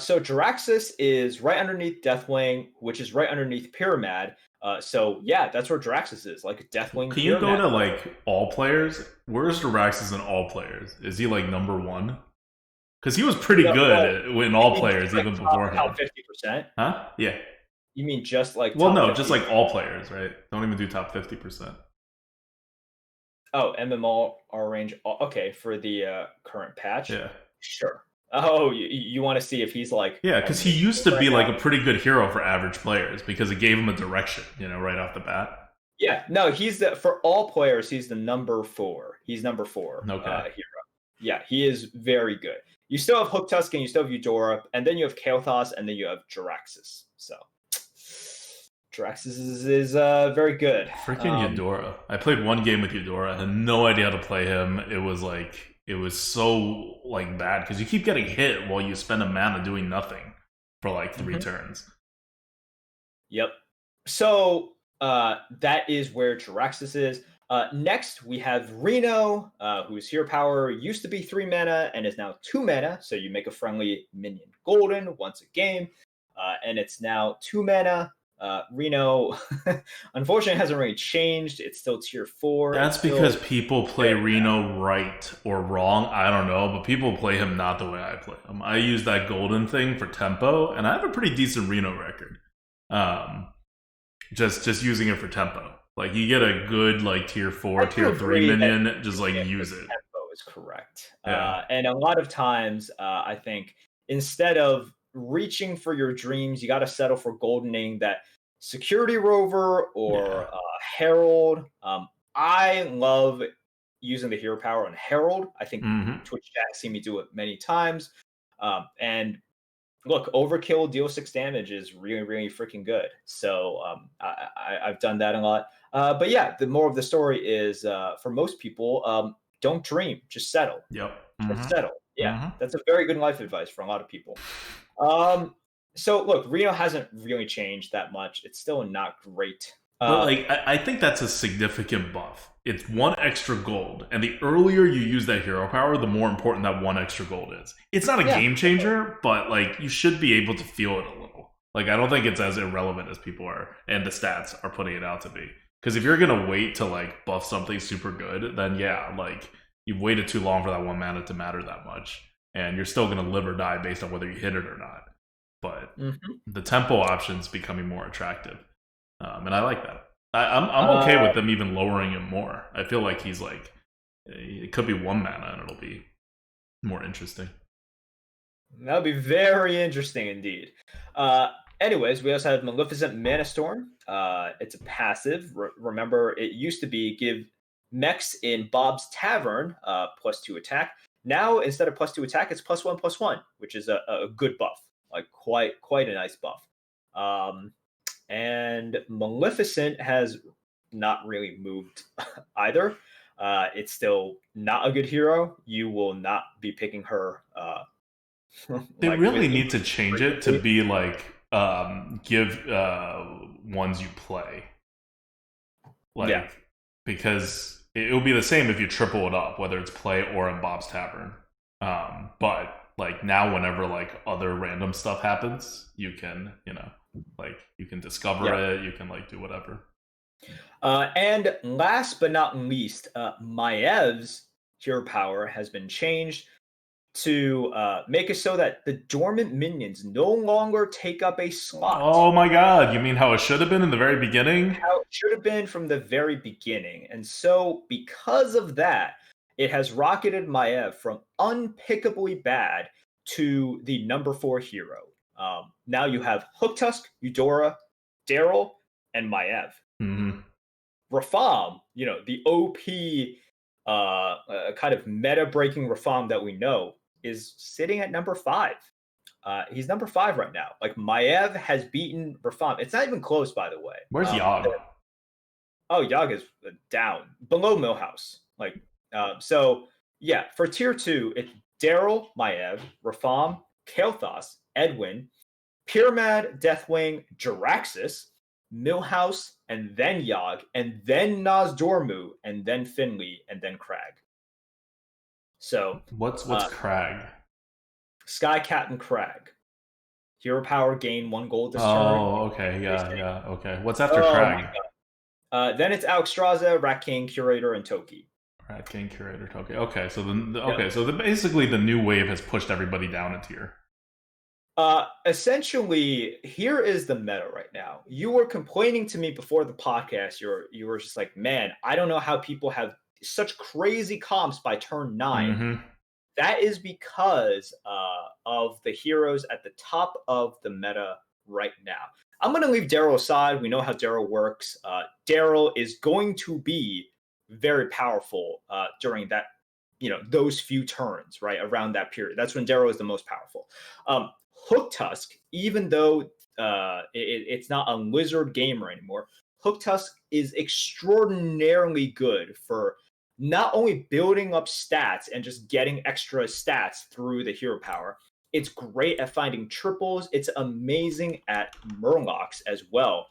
So Jaraxxus is right underneath Deathwing, which is right underneath Pyramid. So yeah, that's where Jaraxxus is, like Deathwing. Can you go to like all players? Where's Jaraxxus in all players? Is he like number 1? Because he was pretty good in all players even beforehand. Top 50%? Huh? Yeah. You mean just like? Well, no, just like all players, right? Don't even do top 50%. Oh, MMR range. Okay, for the current patch. Yeah. Sure. Oh, you want to see if he's like? Yeah, because he used to be like a pretty good hero for average players because it gave him a direction, right off the bat. Yeah, no, for all players, he's the number 4. He's number 4 hero. Yeah, he is very good. You still have Hooktusk and you still have Eudora, and then you have Kael'thas, and then you have Jaraxxus. So Jaraxxus is very good. Freaking Eudora. I played one game with Eudora. I had no idea how to play him. It was so like bad because you keep getting hit while you spend a mana doing nothing for like 3 turns. Yep. So that is where Jaraxxus is. Next, we have Reno, whose hero power used to be 3 mana and is now 2 mana. So you make a friendly minion golden once a game, and it's now 2 mana. Reno, unfortunately, hasn't really changed. It's still tier 4. That's because people play Reno right or wrong. I don't know, but people play him not the way I play him. I use that golden thing for tempo, and I have a pretty decent Reno record. just using it for tempo. Like you get a good like tier 4, I do tier 3 agree that minion, just like using it for use it. tempo is correct. Yeah. And a lot of times, I think instead of reaching for your dreams, you got to settle for goldening that security rover Yeah. or herald. I love using the hero power on herald. I think Hmm. Twitch chat has seen me do it many times. And look, overkill deal 6 damage is really, really freaking good. So I've done that a lot. But yeah, the more of the story is for most people, don't dream, just settle. Yep. Just Hmm. settle. Yeah, Hmm. that's a very good life advice for a lot of people. Um, so look, Reno hasn't really changed that much. It's still not great. But like I think that's a significant buff. It's one extra gold, and the earlier you use that hero power, the more important that one extra gold is. It's not a Yeah, game changer, but like you should be able to feel it a little. Like I don't think it's as irrelevant as people are and the stats are putting it out to be. Because if you're gonna wait to like buff something super good, then yeah, like you've waited too long for that one mana to matter that much, and you're still gonna live or die based on whether you hit it or not. But mhm. the tempo option's becoming more attractive. And I like that. I'm okay Uh, with them even lowering him more. I feel like he's like it could be 1 mana and it'll be more interesting. that would be very interesting indeed. Uh, Anyways, we also have Maleficent Mana Storm. It's a passive. Remember, it used to be give mechs in Bob's Tavern +2 attack. Now, instead of +2 attack, it's +1/+1, which is a good buff, like quite a nice buff. Um, and Maleficent has not really moved either. It's still not a good hero. You will not be picking her They like really with need to change it to frequency. be like give ones you play. Yeah, Like because it will be the same if you triple it up, whether it's play or in Bob's Tavern. But like now whenever like other random stuff happens, you can, like you can discover yeah. it, you can like do whatever. And last but not least, Maev's hero power has been changed to make it so that the dormant minions no longer take up a slot. Oh my god, you mean how it should have been in the very beginning? How it should have been from the very beginning. And so, because of that, it has rocketed Maev from unpickably bad to the number 4 hero. Now you have Hooktusk, Eudora, Daryl, and Maev. Hmm. Rafam, the OP kind of meta breaking Rafam that we know, is sitting at number 5. He's number 5 right now. Like Maev has beaten Rafam. It's not even close, by the way. Where's Yogg? Oh, Yogg is down below Millhouse. So yeah, for tier 2, it's Daryl, Maev, Rafam, Kael'thas, Edwin, Pyramid, Deathwing, Jaraxxus, Millhouse, and then Yogg, and then Nas Dormu, and then Finley, and then Crag. So What's uh, Crag? Sky Captain Crag. Hero power gain 1 gold this turn. Oh, okay, yeah, Basic. yeah, okay. What's after Oh my Crag? god. Then it's Alexstrasza, Rat King, Curator, and Toki. Rat King Curator Token. Okay, so then Yep. okay, so basically the new wave has pushed everybody down a tier. Essentially, here is the meta right now. You were complaining to me before the podcast. You were just like, man, I don't know how people have such crazy comps by turn 9. Mm-hmm. That is because of the heroes at the top of the meta right now. I'm going to leave Daryl aside. We know how Daryl works. Daryl is going to be very powerful during that, those few turns, right around that period. That's when Daryl is the most powerful. Hooktusk, even though it's not a lizard gamer anymore, Hooktusk is extraordinarily good for not only building up stats and just getting extra stats through the hero power. It's great at finding triples. It's amazing at Murlocs as well.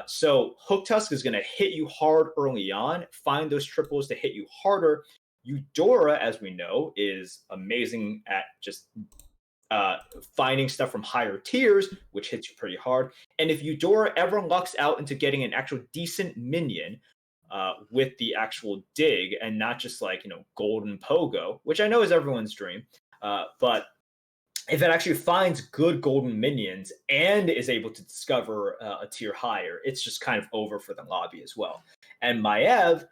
So Hooktusk is going to hit you hard early on, find those triples to hit you harder. Eudora, as we know, is amazing at just finding stuff from higher tiers, which hits you pretty hard. And if Eudora ever lucks out into getting an actual decent minion with the actual dig and not just like, golden pogo, which I know is everyone's dream, but if it actually finds good golden minions and is able to discover a tier higher, it's just kind of over for the lobby as well. And Maev,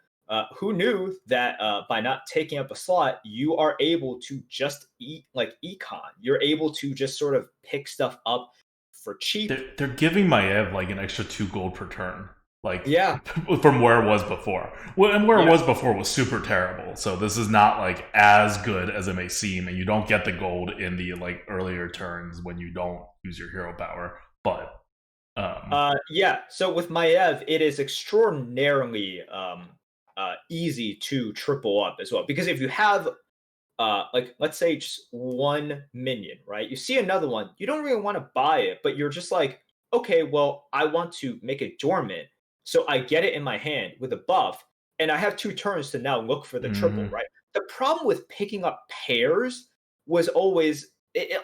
who knew that by not taking up a slot, you are able to just eat like econ. You're able to just sort of pick stuff up for cheap. They're giving Maev like an extra 2 gold per turn, like Yeah, from where it was before. Well, and where it yeah. was before was super terrible. So this is not like as good as it may seem, and you don't get the gold in the like earlier turns when you don't use your hero power. But Yeah. So with Maev, it is extraordinarily easy to triple up as well, because if you have like let's say just one minion, right? You see another one, you don't really want to buy it, but you're just like, okay, well, I want to make it dormant, so I get it in my hand with a buff, and I have 2 turns to now look for the triple, mhm. right? The problem with picking up pairs was always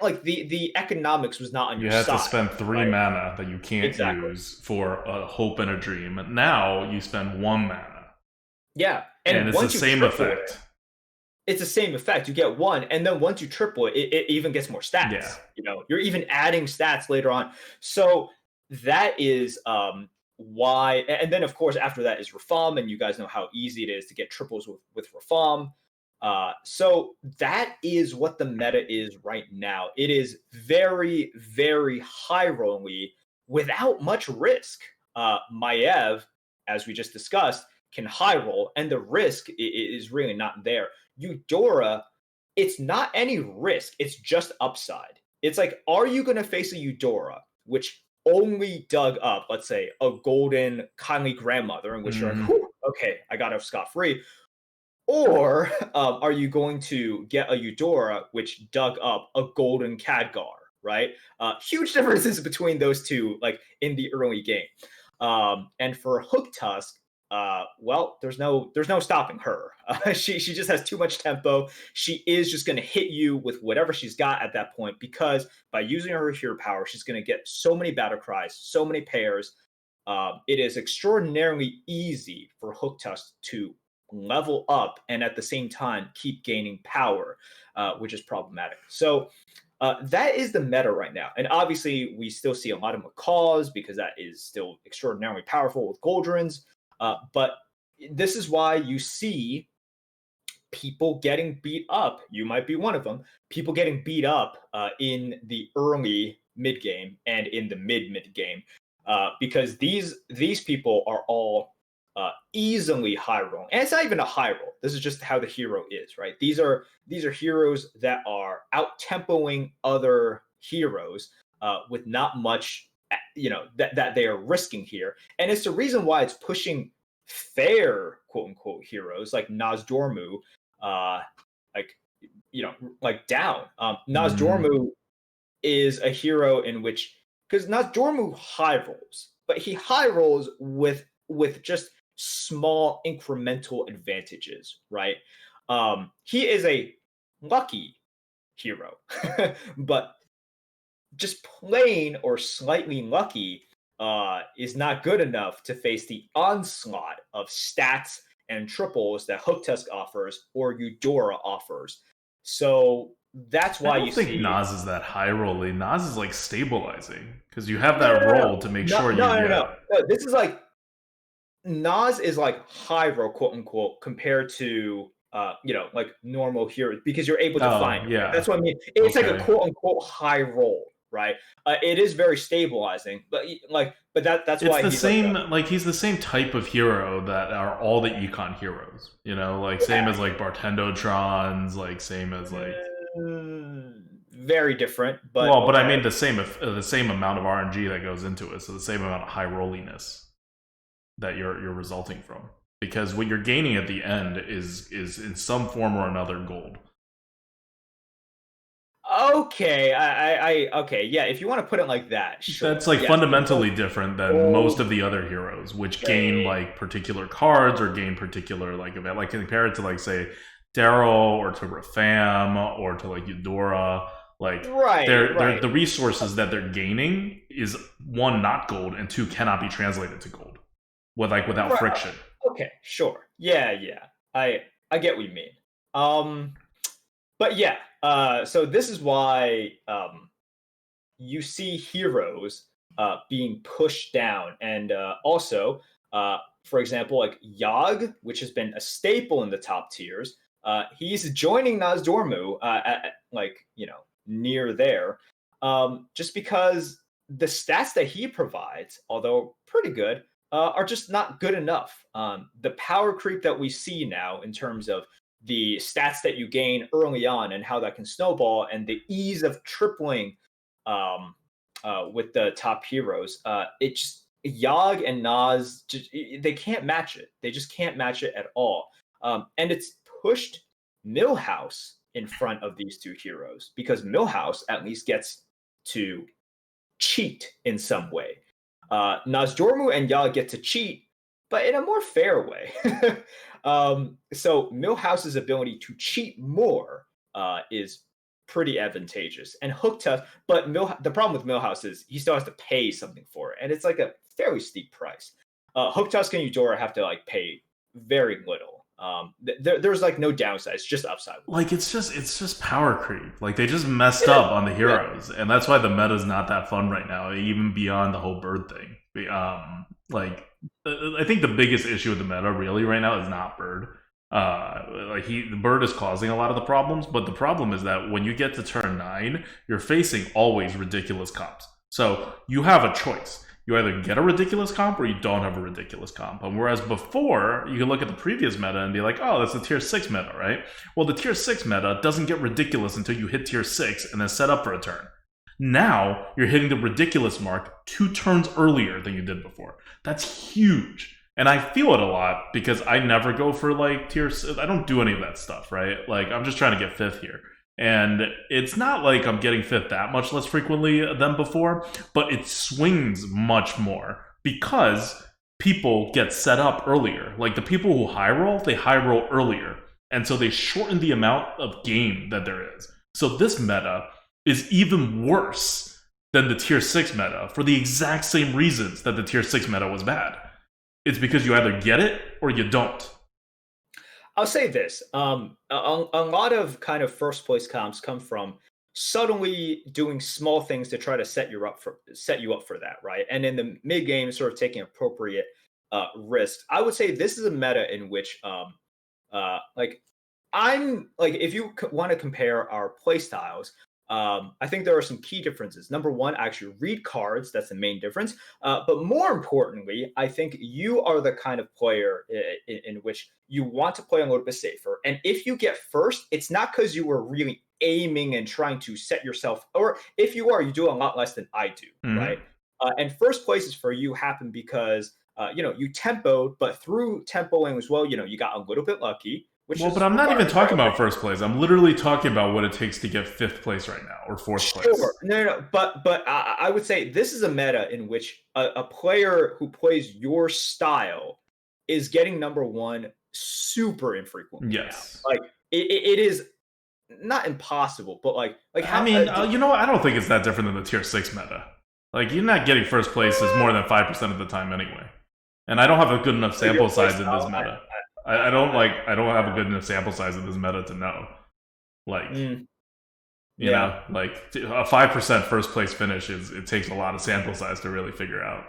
like the economics was not on You your had to side, spend 3 right? mana that you can't Exactly. use for a hope and a dream. Now you spend 1 mana, Yeah, and and it's the once you same triple it, effect. it's the same effect. You get one, and then once you triple it, it even gets more Yeah. stats. You're even adding stats later on. So that is why. And then of course after that is Rafam, and you guys know how easy it is to get triples with Rafam. So that is what the meta is right now. It is very, very high rolling without much risk. Maev, as we just discussed, can high roll, and the risk is really not there. Eudora, it's not any risk. It's just upside. It's like, are you going to face a Eudora, which only dug up, let's say, a golden kindly grandmother, in which you're like, Mhm. whew, okay, I got off scot free? Or are you going to get a Eudora, which dug up a golden Khadgar, right? Huge differences between those two, like in the early game. And for Hook Tusk, well, there's no stopping her. She just has too much tempo. She is just going to hit you with whatever she's got at that point, because by using her hero power, she's going to get so many battle cries, so many pairs. It is extraordinarily easy for Hook Tusk to level up and at the same time keep gaining power, which is problematic. So that is the meta right now. And obviously, we still see a lot of macaws because that is still extraordinarily powerful with Goldrins. But this is why you see people getting beat up. You might be one of them. People getting beat up in the early mid game and in the mid game, because these people are all easily high roll, and it's not even a high roll. This is just how the hero is, right? These are heroes that are out tempoing other heroes with not much, that they are risking here, and it's the reason why it's pushing fair quote unquote heroes like Nozdormu, uh, like like down. Mhm. Nozdormu is a hero in which, because Nozdormu high rolls, but he high rolls with just small incremental advantages, right? He is a lucky hero, but just plain or slightly lucky is not good enough to face the onslaught of stats and triples that Hook Tusk offers or Eudora offers. So that's I why don't you think see. Nas is that high rolling. Nas is like stabilizing because you have No, no, that no, no, roll to make no, sure you no, no, get. no. No, this is like Nas is like high roll, quote unquote, compared to like normal heroes, because you're able to find Oh them, right? yeah, That's what I mean. It's like a okay. quote unquote high roll, right? It is very stabilizing, but that's It's why the he's like same. Like he's the same type of hero that are all the econ heroes. You know, like yeah, same as like Bartendotrons. Like same as like. very different, but Well, but I okay. mean the same amount of RNG that goes into it. So the same amount of high rolliness that you're resulting from. Because what you're gaining at the end is in some form or another gold. Okay, okay, yeah. If you want to put it like that, That's sure. like Yes, the fundamentally different than most gold of the other heroes, which gain trade. like particular cards or gain particular like event. Like compare it to like say Daryl or to Rafam or to like Eudora. Like Right, they're right. the resources that they're gaining is one not gold and two cannot be translated to gold with like without Right. friction. Okay, sure. Yeah, yeah. I get what you mean. But yeah. So this is why you see heroes being pushed down, and also, for example, like Yogg, which has been a staple in the top tiers. He's joining Nozdormu like near there, just because the stats that he provides, although pretty good, are just not good enough. The power creep that we see now in terms of the stats that you gain early on and how that can snowball, and the ease of tripling um, with the top heroes. It just Yogg and Nas, they can't match it. They just can't match it at all. And it's pushed Millhouse in front of these two heroes because Millhouse at least gets to cheat in some way. Nozdormu and Yogg get to cheat, but in a more fair way. So Millhouse's ability to cheat more is pretty advantageous. And Hooktusk, but the problem with Millhouse is he still has to pay something for it, and it's like a fairly steep price. Hooktusk and Eudora have to like pay very little. There's like no downside; it's just upside. Like it's just power creep. Like they just messed up on the heroes, and that's why the meta's not that fun right now, even beyond the whole bird thing. Like I think the biggest issue with the meta really right now is not bird. The bird is causing a lot of the problems, but the problem is that when you get to turn 9, you're facing always ridiculous comps. So you have a choice. You either get a ridiculous comp or you don't have a ridiculous comp. And whereas before, you can look at the previous meta and be like, oh, that's the tier 6 meta, right? Well, the tier 6 meta doesn't get ridiculous until you hit tier 6 and then set up for a turn. Now, you're hitting the ridiculous mark 2 turns earlier than you did before. That's huge. And I feel it a lot because I never go for like tier 6. I don't do any of that stuff, right? Like, I'm just trying to get 5th here. And it's not like I'm getting 5th that much less frequently than before, but it swings much more because people get set up earlier. Like the people who high roll, they high roll earlier. And so they shorten the amount of game that there is. So this meta is even worse than the tier 6 meta for the exact same reasons that the tier 6 meta was bad. It's because you either get it or you don't. I'll say this: a lot of kind of first place comps come from subtly doing small things to try to set you up for that, right? And in the mid game, sort of taking appropriate risks. I would say this is a meta in which, like, I'm like, if you want to compare our play styles, I think there are some key differences. Number one, I actually read cards. That's the main difference. But more importantly, I think you are the kind of player in which you want to play a little bit safer. And if you get first, it's not because you were really aiming and trying to set yourself, or if you are, you do a lot less than I do, right? And first places for you happen because, you tempoed, but through tempoing as well, you got a little bit lucky. But I'm not even talking about first place. I'm literally talking about what it takes to get 5th place right now, or 4th place. Sure, no. But I would say this is a meta in which a player who plays your style is getting number 1 super infrequently. Yes, now. Like it is not impossible, but like how, I mean, I don't think it's that different than the tier 6 meta. Like you're not getting first places more than 5% of the time anyway, and I don't have a good enough sample size in this meta. I don't have a good enough sample size in this meta to know. Like, you know, like a 5% first place finish it takes a lot of sample size to really figure out.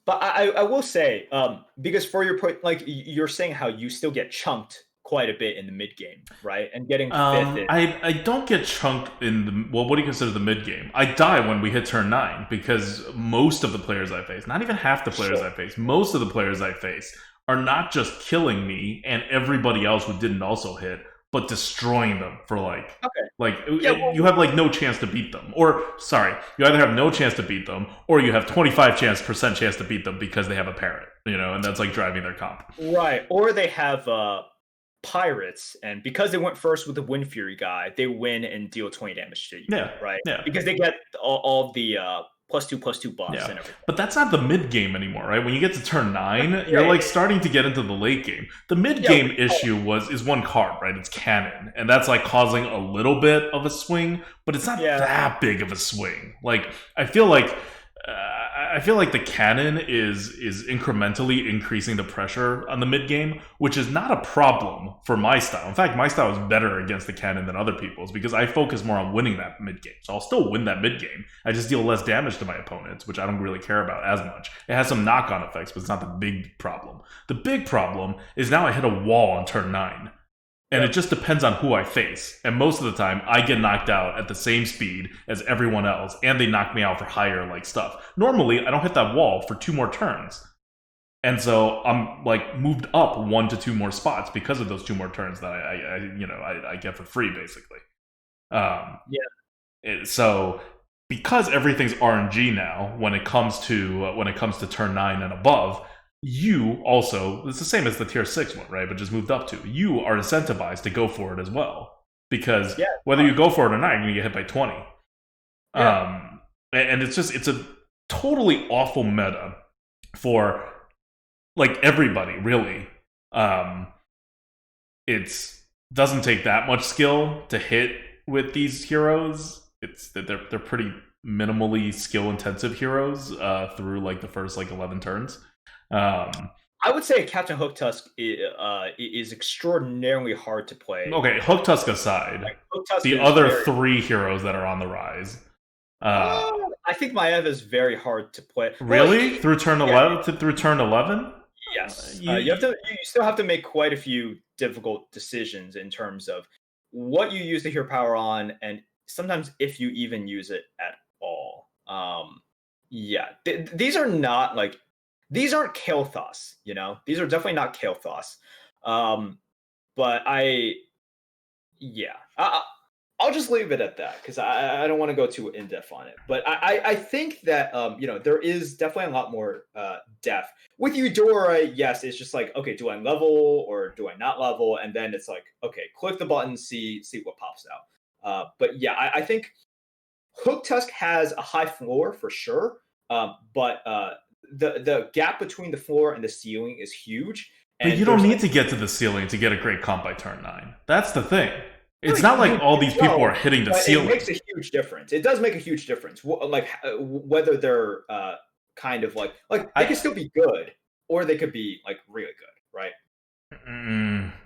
But I will say, because for your point, like you're saying how you still get chunked quite a bit in the mid game, right? And getting 5th. I don't get chunked in the what do you consider the mid game? I die when we hit turn 9 because most of the players I face, not even half the players I face, most of the players I face are not just killing me and everybody else who didn't also hit, but destroying them for you have like no chance to beat them. Or sorry, you either have no chance to beat them or you have 25% chance to beat them because they have a parrot, and that's like driving their comp. Right. Or they have pirates, and because they went first with the Wind Fury guy, they win and deal 20 damage to you. Yeah. Right. Yeah. Because they get all the +2/+2 buffs and everything. But that's not the mid game anymore, right? When you get to turn 9, you're starting to get into the late game. The mid game issue is one card, right? It's cannon, and that's like causing a little bit of a swing, but it's not that big of a swing. Like I feel like I feel like the cannon is incrementally increasing the pressure on the mid game, which is not a problem for my style. In fact, my style is better against the cannon than other people's because I focus more on winning that mid game. So I'll still win that mid game. I just deal less damage to my opponents, which I don't really care about as much. It has some knock-on effects, but it's not the big problem. The big problem is now I hit a wall on turn 9. And it just depends on who I face. And most of the time, I get knocked out at the same speed as everyone else, and they knock me out for higher like stuff. Normally, I don't hit that wall for 2 more turns. And so I'm like moved up 1 to 2 more spots because of those 2 more turns that I get for free, basically. So because everything's RNG now when it comes to turn 9 and above, you also, it's the same as the tier 6 one, right? But just moved up to. You are incentivized to go for it as well. Because whether you go for it or not, you're going to get hit by 20. Yeah. And it's a totally awful meta for like everybody, really. It doesn't take that much skill to hit with these heroes. They're pretty minimally skill intensive heroes through like the first like 11 turns. I would say Captain Hooktusk is extraordinarily hard to play. Okay, Hooktusk aside, the other 3 heroes that are on the rise. I think Maiev is very hard to play. Really? Through turn 11? Through turn 11? Yes. You still have to make quite a few difficult decisions in terms of what you use the hero power on, and sometimes if you even use it at all. These are not like. These aren't Kael'thas, you know? These are definitely not Kael'thas. But I'll just leave it at that because I don't want to go too in-depth on it. But I think that, there is definitely a lot more depth. With Eudora, yes, it's just like, okay, do I level or do I not level? And then it's like, okay, click the button, see what pops out. But yeah, I think Hooktusk has a high floor for sure. But the gap between the floor and the ceiling is huge. But you don't need to get to the ceiling to get a great comp by turn 9. That's the thing. It's not like all these people are hitting the ceiling. It makes a huge difference. It does make a huge difference. Like whether they're kind of like they can still be good or they could be like really good, right?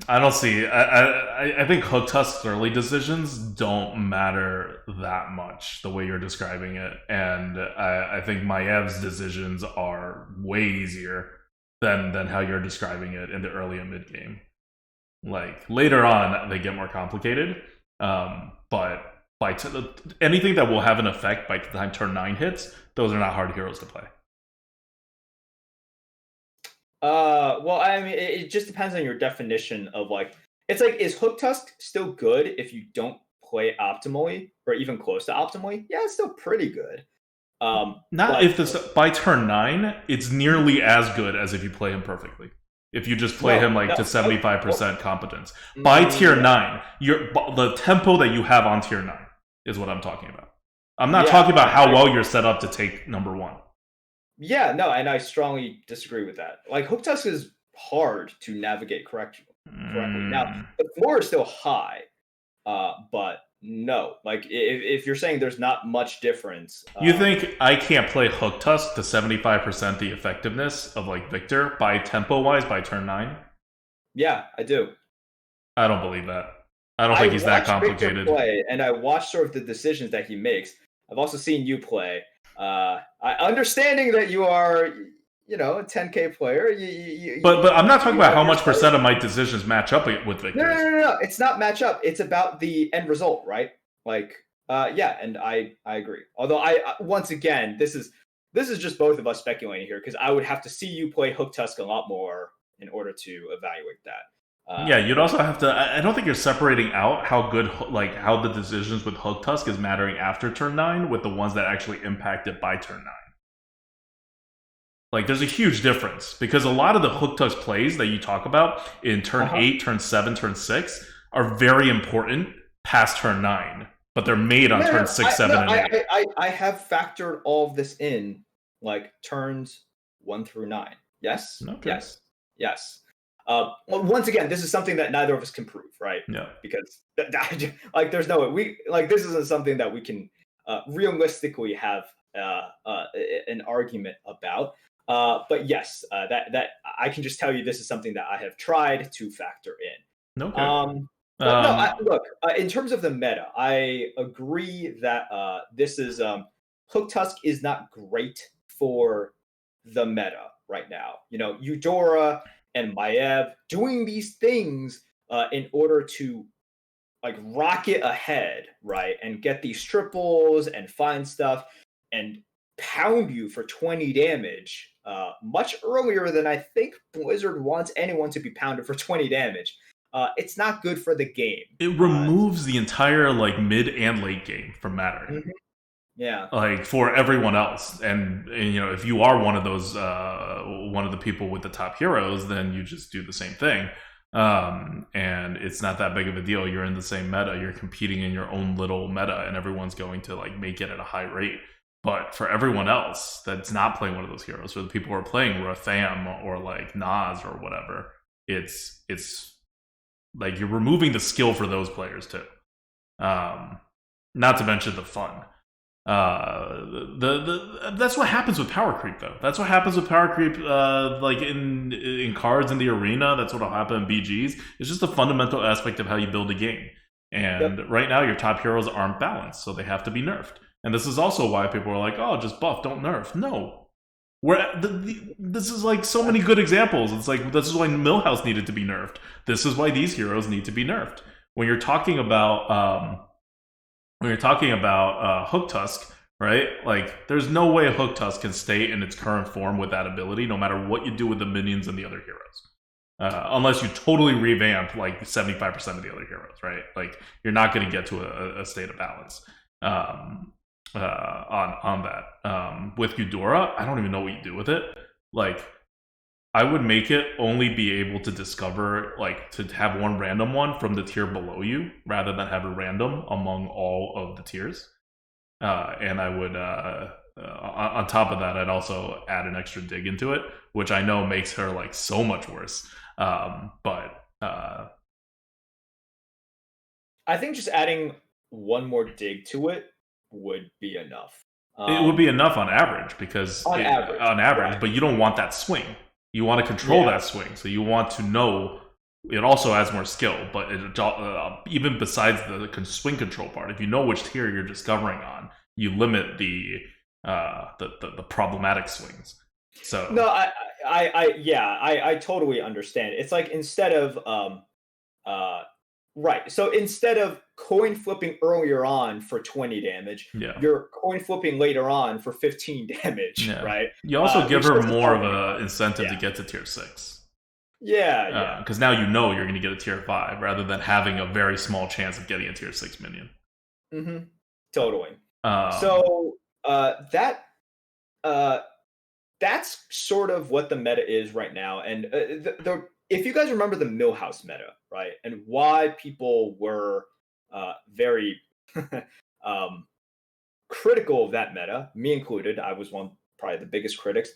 I don't see. I think Hooktusk's early decisions don't matter that much the way you're describing it, and I think Maev's decisions are way easier than how you're describing it in the early and mid game. Like later on, they get more complicated, but anything that will have an effect by the time turn 9 hits, those are not hard heroes to play. Well, I mean, it just depends on your definition of like. It's like, is Hooktusk still good if you don't play optimally or even close to optimally? Yeah, it's still pretty good. Not if this by turn 9, it's nearly as good as if you play him perfectly. If you just play him like to 75% competence by tier 9, the tempo that you have on tier 9 is what I'm talking about. I'm not talking about how well you're set up to take number 1. Yeah, no, and I strongly disagree with that. Like, Hooktusk is hard to navigate correctly. Now, the floor is still high, but no. Like, if you're saying there's not much difference... You think I can't play Hooktusk to 75% the effectiveness of, like, Victor by tempo-wise by turn 9? Yeah, I do. I don't believe that. I don't think he's that complicated. Victor play, and I watch sort of the decisions that he makes. I've also seen you play. Understanding that you are, a 10K player. But I'm not talking about how much percent of my decisions match up with Victor's. No. It's not match up. It's about the end result, right? Like, and I agree. Although once again, this is just both of us speculating here because I would have to see you play Hooktusk a lot more in order to evaluate that. You'd also have to. I don't think you're separating out how good, like how the decisions with Hooktusk is mattering after turn 9 with the ones that actually impact it by turn 9. Like, there's a huge difference because a lot of the Hooktusk plays that you talk about in turn 8, turn 7, turn 6 are very important past turn 9, but they're made on turn 6, 7, and 8. I have factored all of this in, like turns 1 through 9. Yes. Okay. Yes. Well, once again, this is something that neither of us can prove, right? Yeah. Because like, there's no way this isn't something that we can realistically have an argument about. But yes, that I can just tell you this is something that I have tried to factor in. Okay. But no, Um, look, in terms of the meta, I agree that this is Hook Tusk is not great for the meta right now. Eudora and Maiev doing these things in order to like rocket ahead, right, and get these triples and find stuff and pound you for 20 damage much earlier than I think Blizzard wants anyone to be pounded for 20 damage. It's not good for the game. it removes the entire like mid and late game from mattering. Mhm. Yeah. Like for everyone else, and if you are one of those one of the people with the top heroes, then you just do the same thing. And it's not that big of a deal. You're in the same meta, you're competing in your own little meta, and everyone's going to like make it at a high rate. But for everyone else that's not playing one of those heroes, or the people who are playing Ratham or like Nas or whatever, it's like you're removing the skill for those players too. Not to mention the fun. That's what happens with power creep though. That's what happens with power creep. Like in cards in the arena, that's what'll happen in BGs. It's just a fundamental aspect of how you build a game. And Yep. right now, your top heroes aren't balanced, so they have to be nerfed. And this is also why people are like, "Oh, just buff, don't nerf." No, this is like so many good examples. It's like this is why Millhouse needed to be nerfed. This is why these heroes need to be nerfed. When you're talking about Hook Tusk, right? Like, there's no way Hook Tusk can stay in its current form with that ability, no matter what you do with the minions and the other heroes. Unless you totally revamp like 75% of the other heroes, right? Like, you're not going to get to a state of balance on that. With Eudora, I don't even know what you do with it. Like, I would make it only be able to discover, like, to have one random one from the tier below you, rather than have a random among all of the tiers. And I would, on top of that, I'd also add an extra dig into it, which I know makes her like so much worse. But I think just adding one more dig to it would be enough. it would be enough on average because On average, right. but you don't want that swing. You want to control that swing, so you want to know. It also adds more skill, but even besides the swing control part, if you know which tier you're discovering on, you limit the problematic swings. So No, I totally understand. It's like instead of right. So instead of coin flipping earlier on for 20 damage, yeah, you're coin flipping later on for 15 damage, yeah. right? You also give Which her doesn't more help of anyone. an incentive to Yeah. get to tier 6. Yeah. Because now you know you're going to get a tier 5 rather than having a very small chance of getting a tier 6 minion. Mm-hmm. Totally. Um, So uh, that's sort of what the meta is right now. And if you guys remember the Millhouse meta, right, and why people were very um, critical of that meta, me included, I was one probably the biggest critics,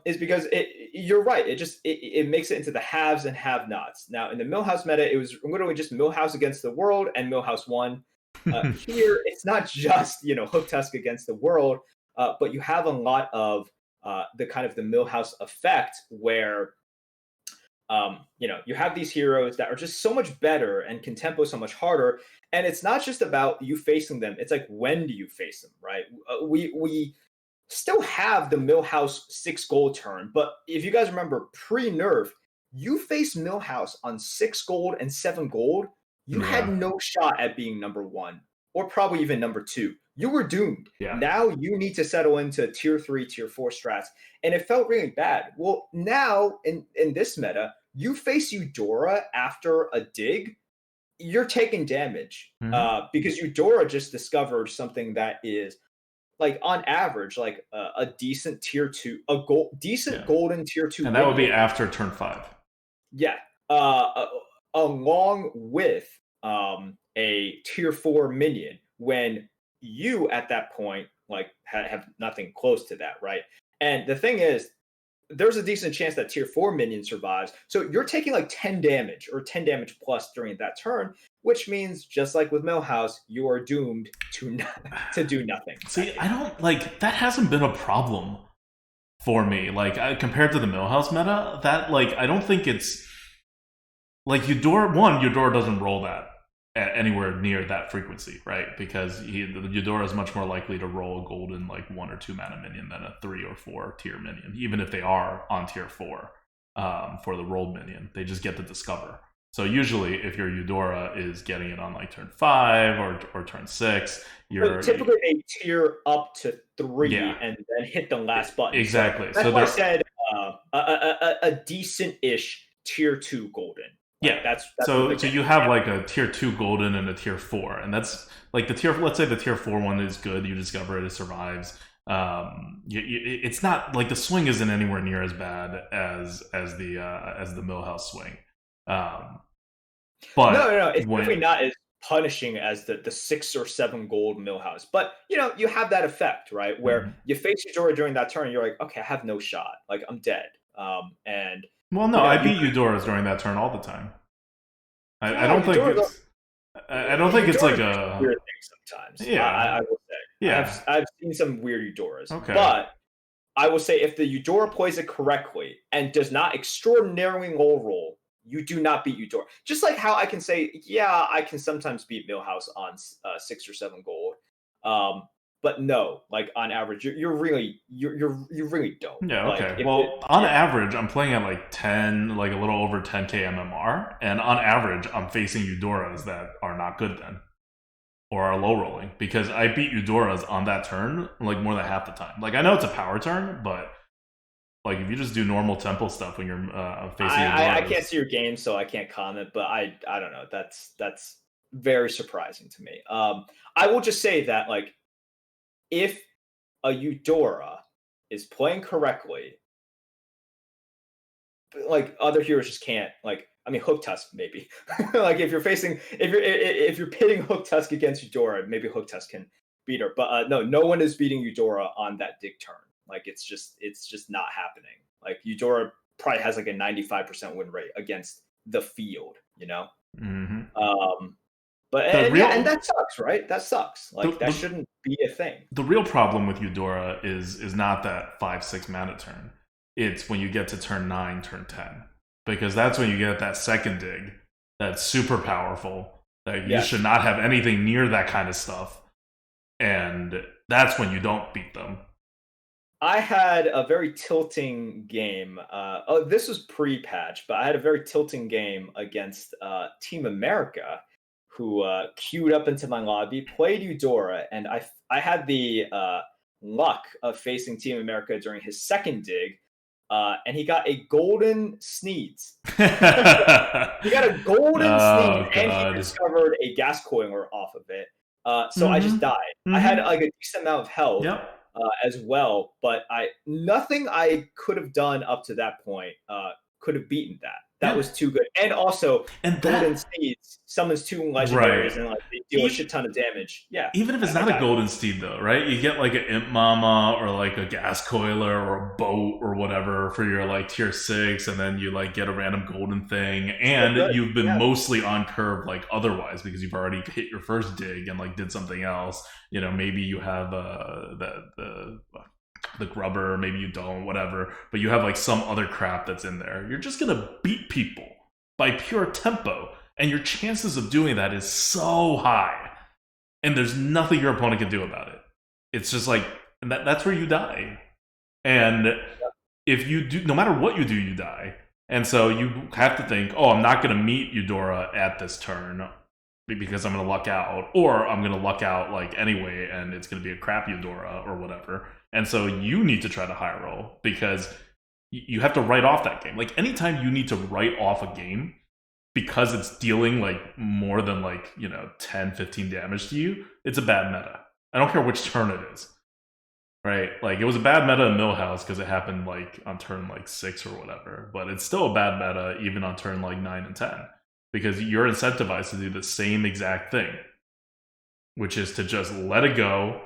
is because you're right. It makes it into the haves and have-nots. Now in the Millhouse meta, it was literally just Millhouse against the world and Millhouse won. Here, it's not just Hook Tusk against the world, but you have a lot of the kind of the Millhouse effect where you have these heroes that are just so much better and can tempo so much harder. And it's not just about you facing them. It's like, when do you face them, right? We still have the Millhouse 6 gold turn, but if you guys remember pre-nerf, you face Millhouse on 6 gold and 7 gold, you had yeah. no shot at being number 1 or probably even number 2. You were doomed. Yeah. Now you need to settle into tier 3, tier 4 strats, and it felt really bad. Well, now in this meta, you face Eudora after a dig, you're taking damage because Eudora just discovered something that is like on average like a decent tier 2, decent golden tier 2 and that would be minion. after turn 5. Yeah, along with a tier 4 minion when you at that point like have nothing close to that, right? And the thing is, there's a decent chance that tier 4 minion survives. So you're taking like 10 damage or 10 damage plus during that turn, which means just like with Millhouse, you are doomed to to do nothing. See, I don't like that hasn't been a problem for me. Like compared to the Millhouse meta, that like I don't think it's like Eudora doesn't roll that at anywhere near that frequency, right? Because Eudora is much more likely to roll a golden like 1 or 2 mana minion than a 3 or 4 tier minion, even if they are on tier 4 for the rolled minion. They just get to discover. So usually, if your Eudora is getting it on like turn 5 or turn 6, you're typically a tier up to 3 and then hit the last button. Exactly. So that's why I said a decent-ish tier 2 golden. Like that's so you have like a tier 2 golden and a tier 4, and that's like the tier. Let's say the tier 4 one is good. You discover it survives. It's not like the swing isn't anywhere near as bad as the Millhouse swing. But no, it's definitely not as punishing as the 6 or 7 gold Millhouse. But you have that effect, right? Where you face Eudora during that turn, you're like, okay, I have no shot. Like I'm dead. And well, no, I beat Eudoras during that turn all the time. I don't think it's. I don't think it's like a weird thing sometimes. Yeah, I will say. Yeah, I've seen some weird Eudoras. Okay, but I will say if the Eudora plays it correctly and does not extraordinarily low roll, you do not beat Eudora. Just like how I can say, yeah, I can sometimes beat Millhouse on 6 or 7 gold. But no, like on average, you really don't. Yeah, okay. Like, well, on average, I'm playing at like 10, like a little over 10k MMR, and on average, I'm facing Eudoras that are not good then, or are low rolling, because I beat Eudoras on that turn like more than half the time. Like I know it's a power turn, but like if you just do normal tempo stuff when you're facing Eudoras, I can't see your game, so I can't comment. But I don't know. That's very surprising to me. I will just say that like, if a Eudora is playing correctly, like other heroes just can't. Like, I mean, Hook Tusk maybe. Like if you're pitting Hook Tusk against Eudora, maybe Hook Tusk can beat her. But no one is beating Eudora on that dig turn. Like it's just not happening. Like Eudora probably has like a 95% win rate against the field. Mm-hmm. But and that sucks, right? That sucks. Like that shouldn't be a thing. The real problem with Eudora is not that 5-6 mana turn. It's when you get to turn 9, turn 10. Because that's when you get that second dig that's super powerful. That you should not have anything near that kind of stuff. And that's when you don't beat them. I had a very tilting game. This was pre-patch, but I had a very tilting game against Team America, who queued up into my lobby, played Eudora, and I had the luck of facing Team America during his second dig, and he got a golden sneeze. He got a golden sneeze, and he discovered a gas coiler off of it. So I just died. I had like a decent amount of health as well, but nothing I could have done up to that point could have beaten that. That was too good. And also, Golden Steed summons 2 legendaries and like they deal a shit ton of damage. Yeah. Even if it's not a Golden Steed though, right? You get like an Imp Mama or like a Gas Coiler or a boat or whatever for your like tier 6, and then you like get a random golden thing, and you've been mostly on curve like otherwise because you've already hit your first dig and like did something else. Maybe you have the grubber, maybe you don't, whatever, but you have like some other crap that's in there. You're just gonna beat people by pure tempo, and your chances of doing that is so high, and there's nothing your opponent can do about it. It's just like, and that's where you die. And if you do, no matter what you do, you die. And so you have to think, oh, I'm not gonna meet Eudora at this turn because I'm gonna luck out, or I'm gonna luck out like anyway, and it's gonna be a crap Eudora or whatever. And so you need to try to high roll because you have to write off that game. Like anytime you need to write off a game because it's dealing like more than like 10, 15 damage to you, it's a bad meta. I don't care which turn it is, right? Like it was a bad meta in Millhouse because it happened like on turn like 6 or whatever, but it's still a bad meta even on turn like 9 and 10 because you're incentivized to do the same exact thing, which is to just let it go,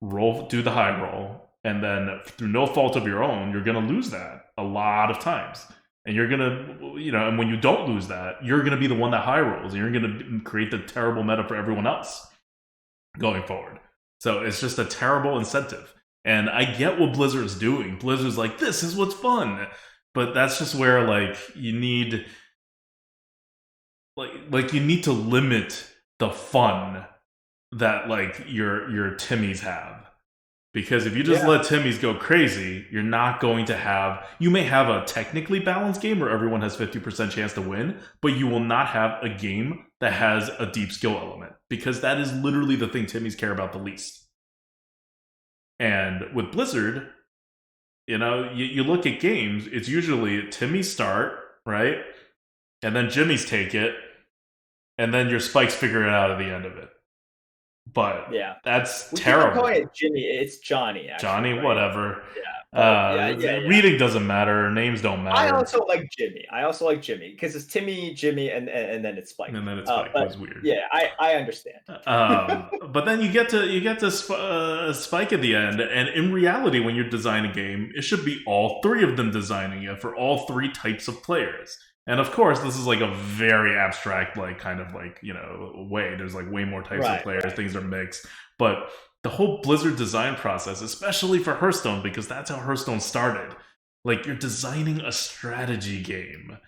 roll, do the high roll, and then through no fault of your own, you're going to lose that a lot of times. And you're going to, and when you don't lose that, you're going to be the one that high rolls, and you're going to create the terrible meta for everyone else going forward. So it's just a terrible incentive. And I get what Blizzard's doing. Blizzard's like, this is what's fun. But that's just where, like, you need you need to limit the fun that, like, your Timmies have. Because if you just let Timmies go crazy, you're not going to have... You may have a technically balanced game where everyone has 50% chance to win, but you will not have a game that has a deep skill element. Because that is literally the thing Timmies care about the least. And with Blizzard, you look at games, it's usually Timmies start, right? And then Jimmy's take it, and then your spikes figure it out at the end of it. But that's terrible. Keep calling it Jimmy. It's Johnny. Actually, Johnny, right? whatever. Yeah. Reading doesn't matter. Names don't matter. I also like Jimmy because it's Timmy, Jimmy, and then it's Spike. And then it's Spike. It was weird. Yeah, I understand. But then you get to Spike at the end, and in reality, when you're designing a game, it should be all three of them designing it for all three types of players. And of course, this is like a very abstract, like, kind of like, way. There's like way more types of players. Right. Things are mixed. But the whole Blizzard design process, especially for Hearthstone, because that's how Hearthstone started. Like, you're designing a strategy game.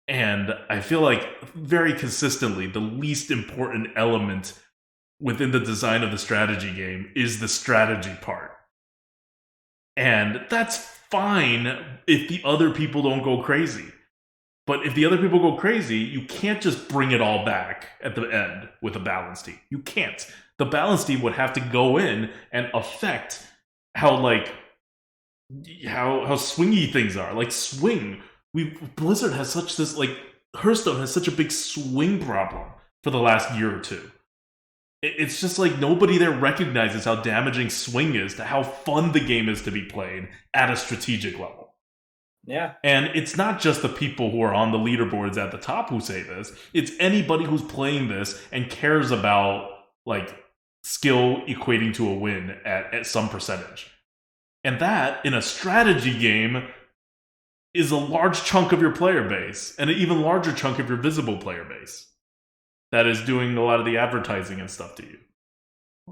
And I feel like very consistently, the least important element within the design of the strategy game is the strategy part. And that's fine if the other people don't go crazy. But if the other people go crazy, you can't just bring it all back at the end with a balance team. You can't. The balance team would have to go in and affect how swingy things are. Like, swing. Blizzard has such this, like, Hearthstone has such a big swing problem for the last year or two. It's just like nobody there recognizes how damaging swing is to how fun the game is to be played at a strategic level. Yeah. And it's not just the people who are on the leaderboards at the top who say this. It's anybody who's playing this and cares about, like, skill equating to a win at some percentage. And that, in a strategy game, is a large chunk of your player base, and an even larger chunk of your visible player base that is doing a lot of the advertising and stuff to you.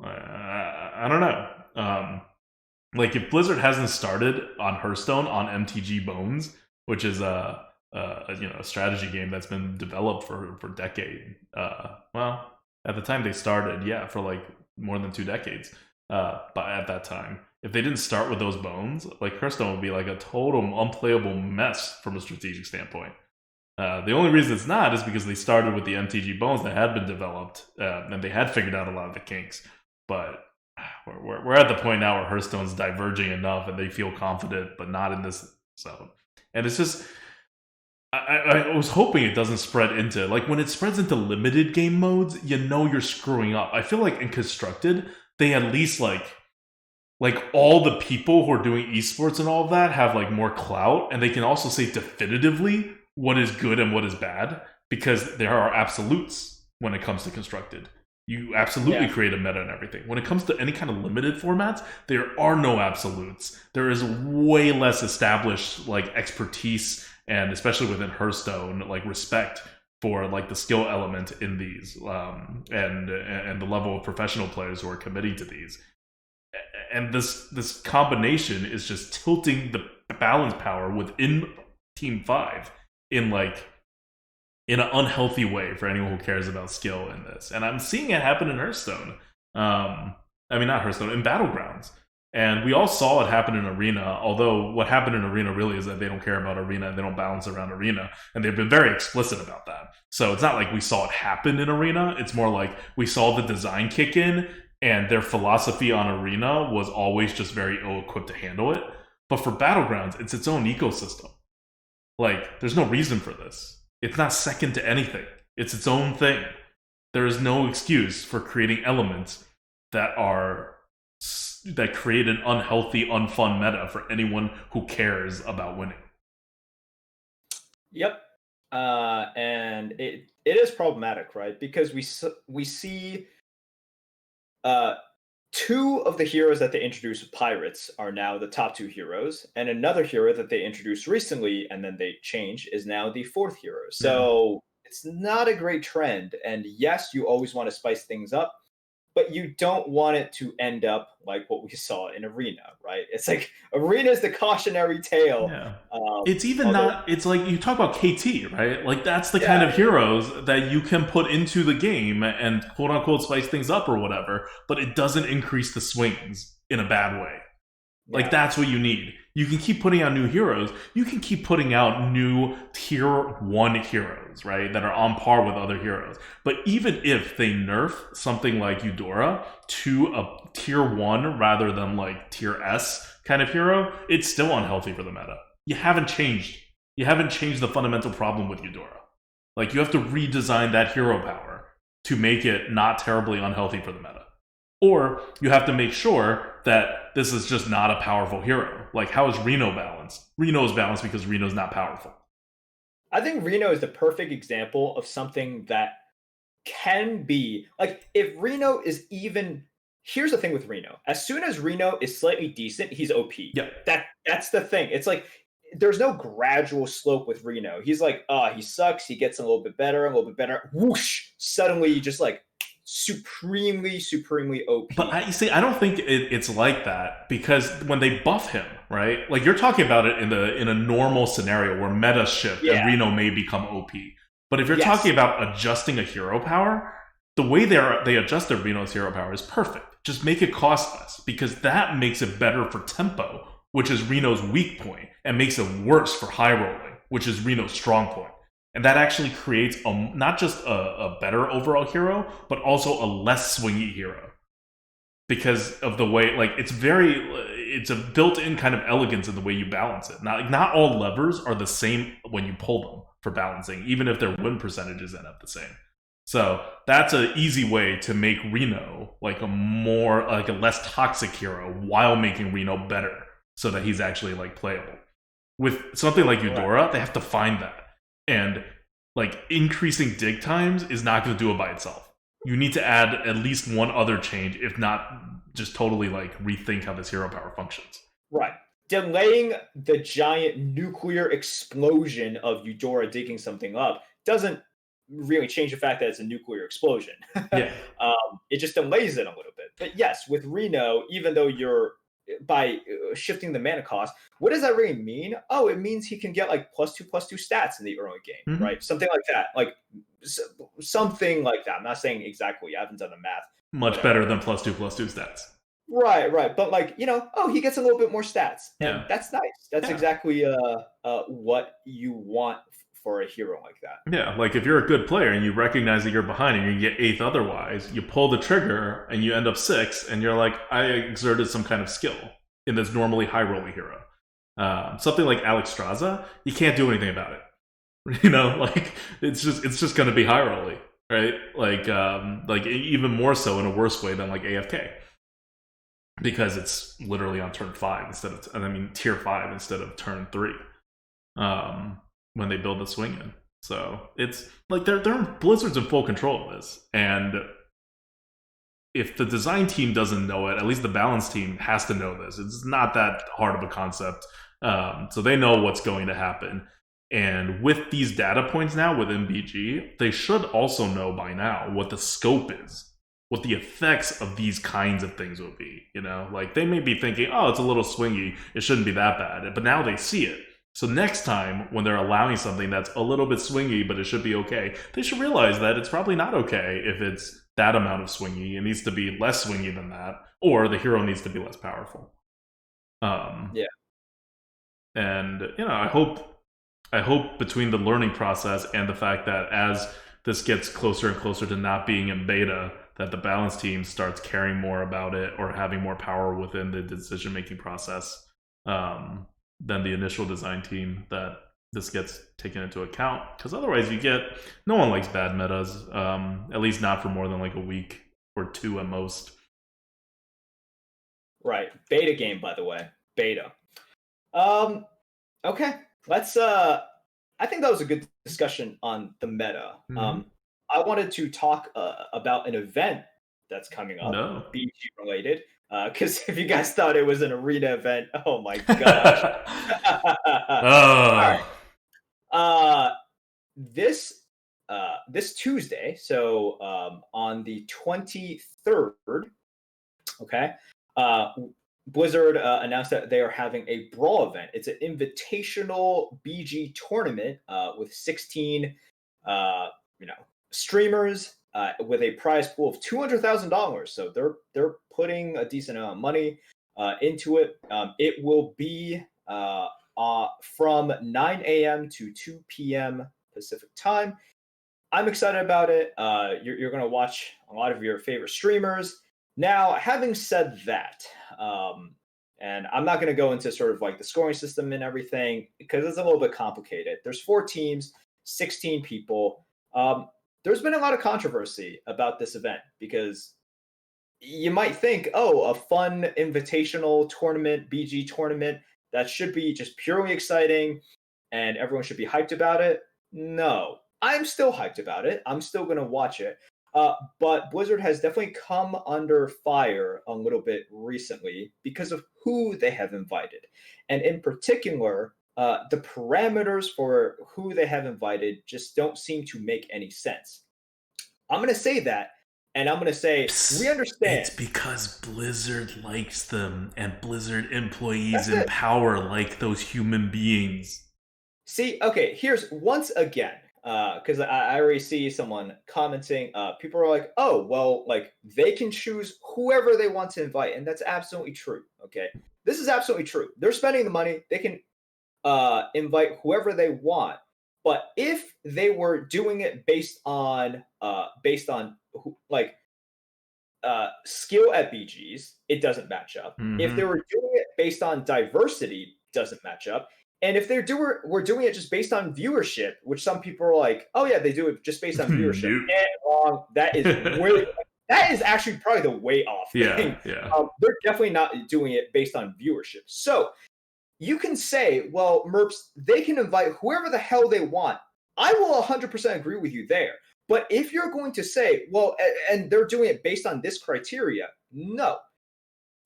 I don't know. Like, if Blizzard hasn't started on Hearthstone on MTG Bones, which is a strategy game that's been developed for decades. Well, at the time they started, for like more than 2 decades. But at that time, if they didn't start with those bones, like, Hearthstone would be like a total unplayable mess from a strategic standpoint. The only reason it's not is because they started with the MTG bones that had been developed, and they had figured out a lot of the kinks. But we're at the point now where Hearthstone's diverging enough and they feel confident, but not in this zone. And it's just, I was hoping it doesn't spread into, like, when it spreads into limited game modes, you're screwing up. I feel like in Constructed, they at least, like all the people who are doing esports and all of that have, like, more clout, and they can also say definitively what is good and what is bad, because there are absolutes when it comes to Constructed. You absolutely create a meta and everything. When it comes to any kind of limited formats, there are no absolutes. There is way less established, like, expertise, and especially within Hearthstone, like, respect for, like, the skill element in these, and the level of professional players who are committing to these. And this combination is just tilting the balance power within Team 5 in an unhealthy way for anyone who cares about skill in this. And I'm seeing it happen in Hearthstone. Not Hearthstone, in Battlegrounds. And we all saw it happen in Arena, although what happened in Arena really is that they don't care about Arena, and they don't balance around Arena, and they've been very explicit about that. So it's not like we saw it happen in Arena, it's more like we saw the design kick in, and their philosophy on Arena was always just very ill-equipped to handle it. But for Battlegrounds, it's its own ecosystem. Like, there's no reason for this. It's not second to anything. It's its own thing. There is no excuse for creating elements that create an unhealthy, unfun meta for anyone who cares about winning. Yep. And it is problematic, right? Because we see two of the heroes that they introduced with pirates are now the top two heroes, and another hero that they introduced recently and then they changed is now the fourth hero. Yeah. So it's not a great trend. And yes, you always want to spice things up, but you don't want it to end up like what we saw in Arena, right? It's like Arena is the cautionary tale. Yeah. It's even Although, not, it's like you talk about KT, right? Like that's the kind yeah, of heroes that you can put into the game and quote unquote spice things up or whatever, but it doesn't increase the swings in a bad way. Like yeah, that's what you need. You can keep putting out new heroes. You can keep putting out new tier 1 heroes, right? That are on par with other heroes. But even if they nerf something like Eudora to a tier 1 rather than like tier S kind of hero, it's still unhealthy for the meta. You haven't changed. You haven't changed the fundamental problem with Eudora. Like you have to redesign that hero power to make it not terribly unhealthy for the meta. Or you have to make sure that this is just not a powerful hero. Like, how is Reno balanced? Reno is balanced because Reno's not powerful. I think Reno is the perfect example of something that can be like if Reno is even. Here's the thing with Reno. As soon as Reno is slightly decent, he's OP. Yeah. That's the thing. It's like there's no gradual slope with Reno. He's like, he sucks. He gets a little bit better, a little bit better. Whoosh! Suddenly, just like supremely OP. But I don't think it's like that because when they buff him, right? Like you're talking about it in a normal scenario where meta shift and Yeah. Reno may become OP. But if you're Yes. talking about adjusting a hero power, the way they adjust their Reno's hero power is perfect. Just make it cost less because that makes it better for tempo, which is Reno's weak point, and makes it worse for high rolling, which is Reno's strong point. And that actually creates not just a better overall hero, but also a less swingy hero. Because of the way, like, it's a built-in kind of elegance in the way you balance it. Not all levers are the same when you pull them for balancing, even if their win percentages end up the same. So that's an easy way to make Reno like a less toxic hero while making Reno better so that he's actually like playable. With something like Eudora, they have to find that. And like increasing dig times is not going to do it by itself. You need to add at least one other change, if not just totally like rethink how this hero power functions. Right. Delaying the giant nuclear explosion of Eudora digging something up doesn't really change the fact that it's a nuclear explosion. Yeah. It just delays it a little bit. But yes, with Reno, even though you're by shifting the mana cost, what does that really mean? Oh, it means he can get like +2/+2 stats in the early game, Mhm. right? Something like that. Like something like that. I'm not saying exactly. I haven't done the math. Much better than +2/+2 stats. Right. But like, he gets a little bit more stats. And Yeah. that's nice. That's Yeah. exactly what you want for a hero like that. Yeah, like if you're a good player and you recognize that you're behind and you get 8th otherwise, you pull the trigger and you end up 6th, and you're like, I exerted some kind of skill in this normally high rolling hero. Something like Alex Straza, you can't do anything about it. Like it's just going to be high rolling, right? Like even more so in a worse way than like AFK, because it's literally on turn 5 tier 5 instead of turn 3. When they build the swing in. So it's like they're Blizzard's in full control of this. And if the design team doesn't know it, at least the balance team has to know this. It's not that hard of a concept. So they know what's going to happen. And with these data points now with MBG, they should also know by now what the scope is, what the effects of these kinds of things will be. Like they may be thinking, oh, it's a little swingy, it shouldn't be that bad. But now they see it. So next time, when they're allowing something that's a little bit swingy, but it should be okay, they should realize that it's probably not okay if it's that amount of swingy. It needs to be less swingy than that, or the hero needs to be less powerful. Yeah. And I hope between the learning process and the fact that as this gets closer and closer to not being in beta, that the balance team starts caring more about it or having more power within the decision-making process. Than the initial design team, that this gets taken into account, because otherwise no one likes bad metas, at least not for more than like a week or 2 at most. Right. Beta game, by the way. Beta. Okay. Let's I think that was a good discussion on the meta. Mm-hmm. I wanted to talk about an event that's coming up, No. BG related. Because if you guys thought it was an arena event, oh my gosh. All right. Oh. Uh, this this Tuesday, so on the 23rd, okay, Blizzard announced that they are having a brawl event. It's an invitational BG tournament with 16, you know, streamers with a prize pool of $200,000. So they're putting a decent amount of money into it. It will be from 9 a.m. to 2 p.m. Pacific time. I'm excited about it. You're going to watch a lot of your favorite streamers. Now, having said that, and I'm not going to go into sort of like the scoring system and everything because it's a little bit complicated. There's 4 teams, 16 people. There's been a lot of controversy about this event because you might think, oh, a fun invitational tournament, BG tournament, that should be just purely exciting and everyone should be hyped about it. No, I'm still hyped about it. I'm still going to watch it. But Blizzard has definitely come under fire a little bit recently because of who they have invited. And in particular, the parameters for who they have invited just don't seem to make any sense. I'm going to say that, and I'm going to say, we understand. It's because Blizzard likes them, and Blizzard employees in power like those human beings. See, okay, here's once again, because I already see someone commenting. People are like, "Oh, well, like they can choose whoever they want to invite," and that's absolutely true. Okay, this is absolutely true. They're spending the money; they can invite whoever they want. But if they were doing it based on like skill at BGs, it doesn't match up. Mm-hmm. If they were doing it based on diversity, doesn't match up. And if we're doing it just based on viewership, which some people are like, oh yeah, they do it just based on viewership. Wrong. That is that is actually probably the way off thing. Yeah. They're definitely not doing it based on viewership. So you can say, well, Merps, they can invite whoever the hell they want. I will 100% agree with you there. But if you're going to say, well, and they're doing it based on this criteria, no.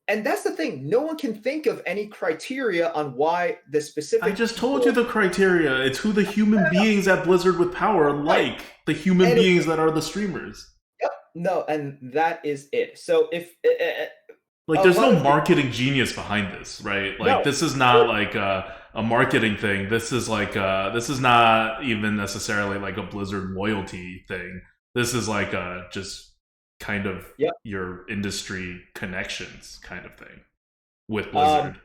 And that's the thing. No one can think of any criteria on why the specific. I just told you the criteria. It's who the human beings at Blizzard with power like. The human beings that are the streamers. Yep. No, and that is it. So if. Like, there's no marketing genius behind this, right? Like, this is not like a marketing thing. This is like this is not even necessarily like a Blizzard loyalty thing. This is like just kind of your industry connections kind of thing with Blizzard.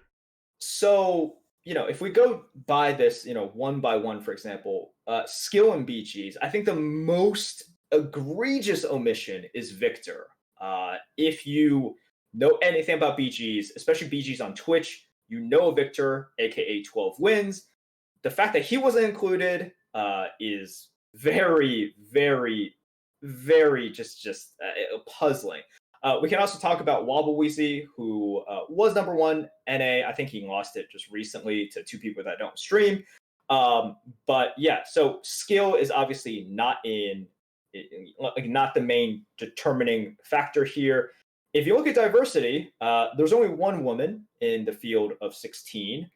So, if we go by this, one by one, for example, skill and BGs, I think the most egregious omission is Victor. If you know anything about BGs, especially BGs on Twitch, Victor, aka 12 Wins. The fact that he wasn't included is very, very, very just puzzling. We can also talk about Wobbleweezy, who was number 1 NA. I think he lost it just recently to 2 people that don't stream. But yeah, so skill is obviously not not the main determining factor here. If you look at diversity, there's only 1 woman in the field of 16,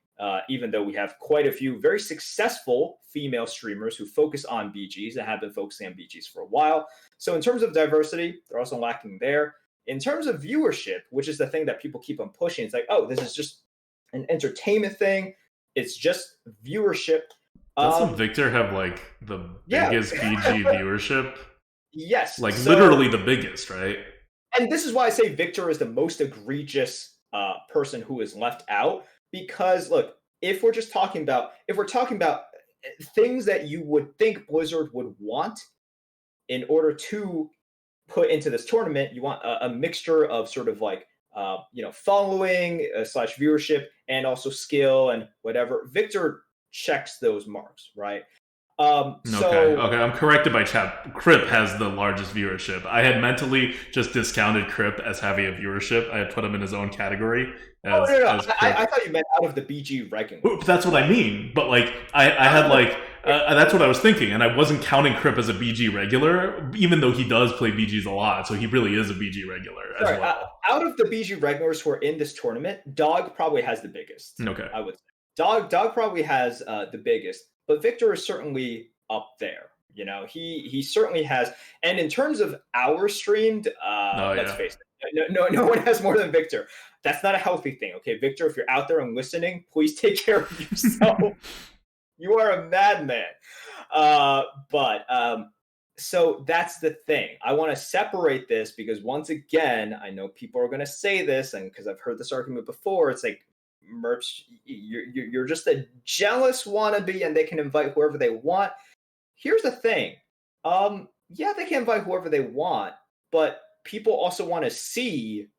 even though we have quite a few very successful female streamers who focus on BGs and have been focusing on BGs for a while. So in terms of diversity, they're also lacking there. In terms of viewership, which is the thing that people keep on pushing, it's like, oh, this is just an entertainment thing. It's just viewership. Doesn't Victor have like the biggest BG viewership? Yes. Like literally the biggest, right? And this is why I say Victor is the most egregious person who is left out. Because look, if we're talking about things that you would think Blizzard would want in order to put into this tournament, you want a mixture of sort of like following / viewership and also skill and whatever. Victor checks those marks, right? Okay, I'm corrected by chat. Crip has the largest viewership. I had mentally just discounted Crip as having a viewership. I had put him in his own category. I thought you meant out of the BG ranking. That's what I mean. But like, I had like That's what I was thinking, and I wasn't counting Crip as a BG regular, even though he does play BGs a lot, so he really is a BG regular as Sorry, well. out of the BG regulars who are in this tournament, Dog probably has the biggest. Okay. I would say Dog probably has the biggest, but Victor is certainly up there. You know, he certainly has. And in terms of hours streamed, let's face it, no one has more than Victor. That's not a healthy thing. Okay, Victor, if you're out there and listening, please take care of yourself. You are a madman. So that's the thing. I want to separate this because once again, I know people are going to say this, and because I've heard this argument before, it's like, Merps, you're just a jealous wannabe, and they can invite whoever they want. Here's the thing. Yeah, they can invite whoever they want, but people also want to see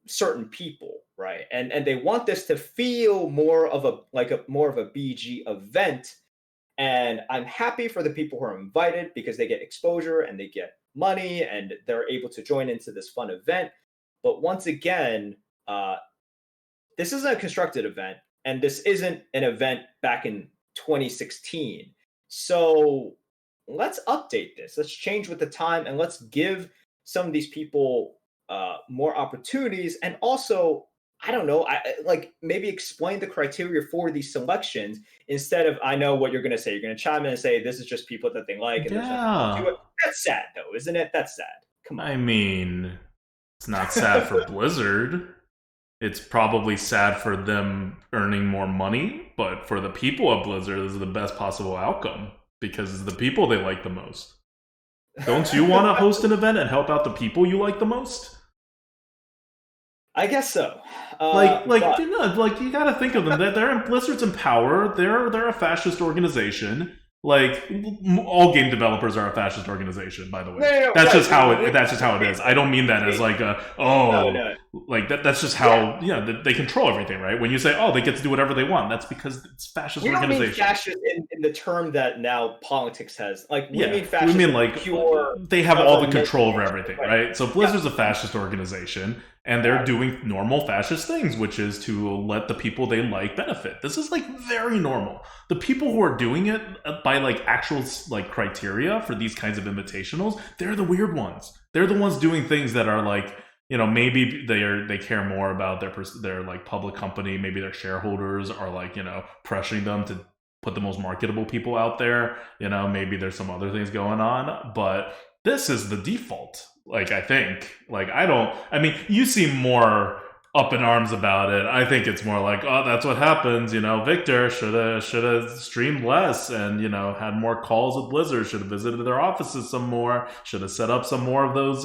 certain people, right? And they want this to feel more of a BG event. And I'm happy for the people who are invited because they get exposure and they get money and they're able to join into this fun event. But once again, this isn't a constructed event, and this isn't an event back in 2016. So let's update this. Let's change with the time, and let's give some of these people more opportunities. And also, I don't know, maybe explain the criteria for these selections instead of, I know what you're going to say. You're going to chime in and say, this is just people that they like. And there's nothing to it. That's sad, though, isn't it? That's sad. Come on. I mean, it's not sad for Blizzard. It's probably sad for them earning more money, but for the people of Blizzard, this is the best possible outcome because it's the people they like the most. Don't you want to host an event and help out the people you like the most? I guess so. You gotta think of them. They're in Blizzard's in power. They're a fascist organization. Like, all game developers are a fascist organization, by the way. No, that's just how it is. I don't mean that as like like that's just how they control everything, right? When you say, oh, they get to do whatever they want, that's because it's fascist organization. We don't mean fascist in the term that now politics has. Like, we mean fascist. We mean like pure. They have all the control over everything, right? So Blizzard's a fascist organization. And they're doing normal fascist things, which is to let the people they like benefit. This is like very normal. The people who are doing it by like actual like criteria for these kinds of invitationals, they're the weird ones. They're the ones doing things that are like, maybe they care more about their like public company. Maybe their shareholders are like, pressuring them to put the most marketable people out there. Maybe there's some other things going on, but this is the default. Like, I think, you seem more up in arms about it. I think it's more like, oh, that's what happens. Victor should have streamed less and, had more calls with Blizzard, should have visited their offices some more, should have set up some more of those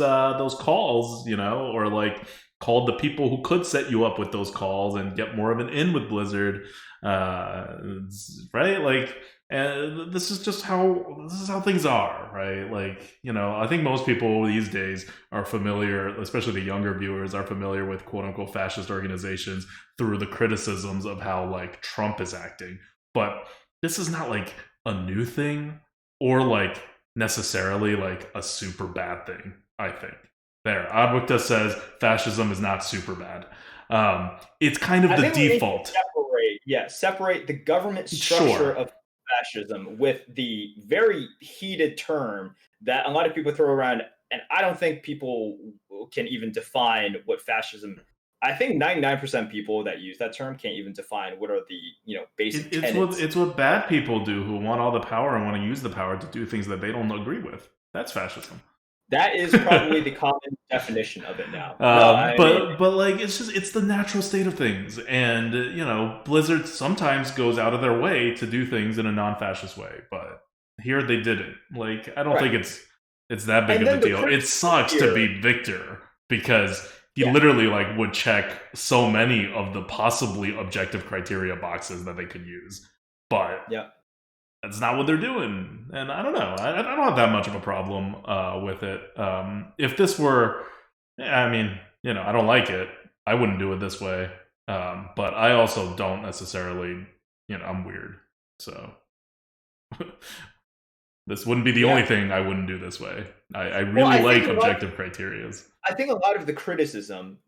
calls, or like called the people who could set you up with those calls and get more of an in with Blizzard. Right? Like, and this is how things are, right? Like, I think most people these days are familiar, especially the younger viewers, are familiar with quote unquote fascist organizations through the criticisms of how like Trump is acting. But this is not like a new thing or like necessarily like a super bad thing, I think. There, Adwicta says fascism is not super bad. It's kind of the default. Separate the government structure of fascism with the very heated term that a lot of people throw around, and I don't think people can even define what fascism. I think 99% people that use that term can't even define what are the basic tenets. It's what bad people do who want all the power and want to use the power to do things that they don't agree with. That's fascism. That is probably the common definition of it now. But like it's the natural state of things, and Blizzard sometimes goes out of their way to do things in a non-fascist way, but here they didn't. Like, I don't think it's that big of a deal. It sucks to be Victor because he literally like would check so many of the possibly objective criteria boxes that they could use, but that's not what they're doing, and I don't know. I don't have that much of a problem with it. If this were, I don't like it. I wouldn't do it this way. But I also don't necessarily, I'm weird. So this wouldn't be the only thing I wouldn't do this way. I really like objective criterias. I think a lot of the criticism,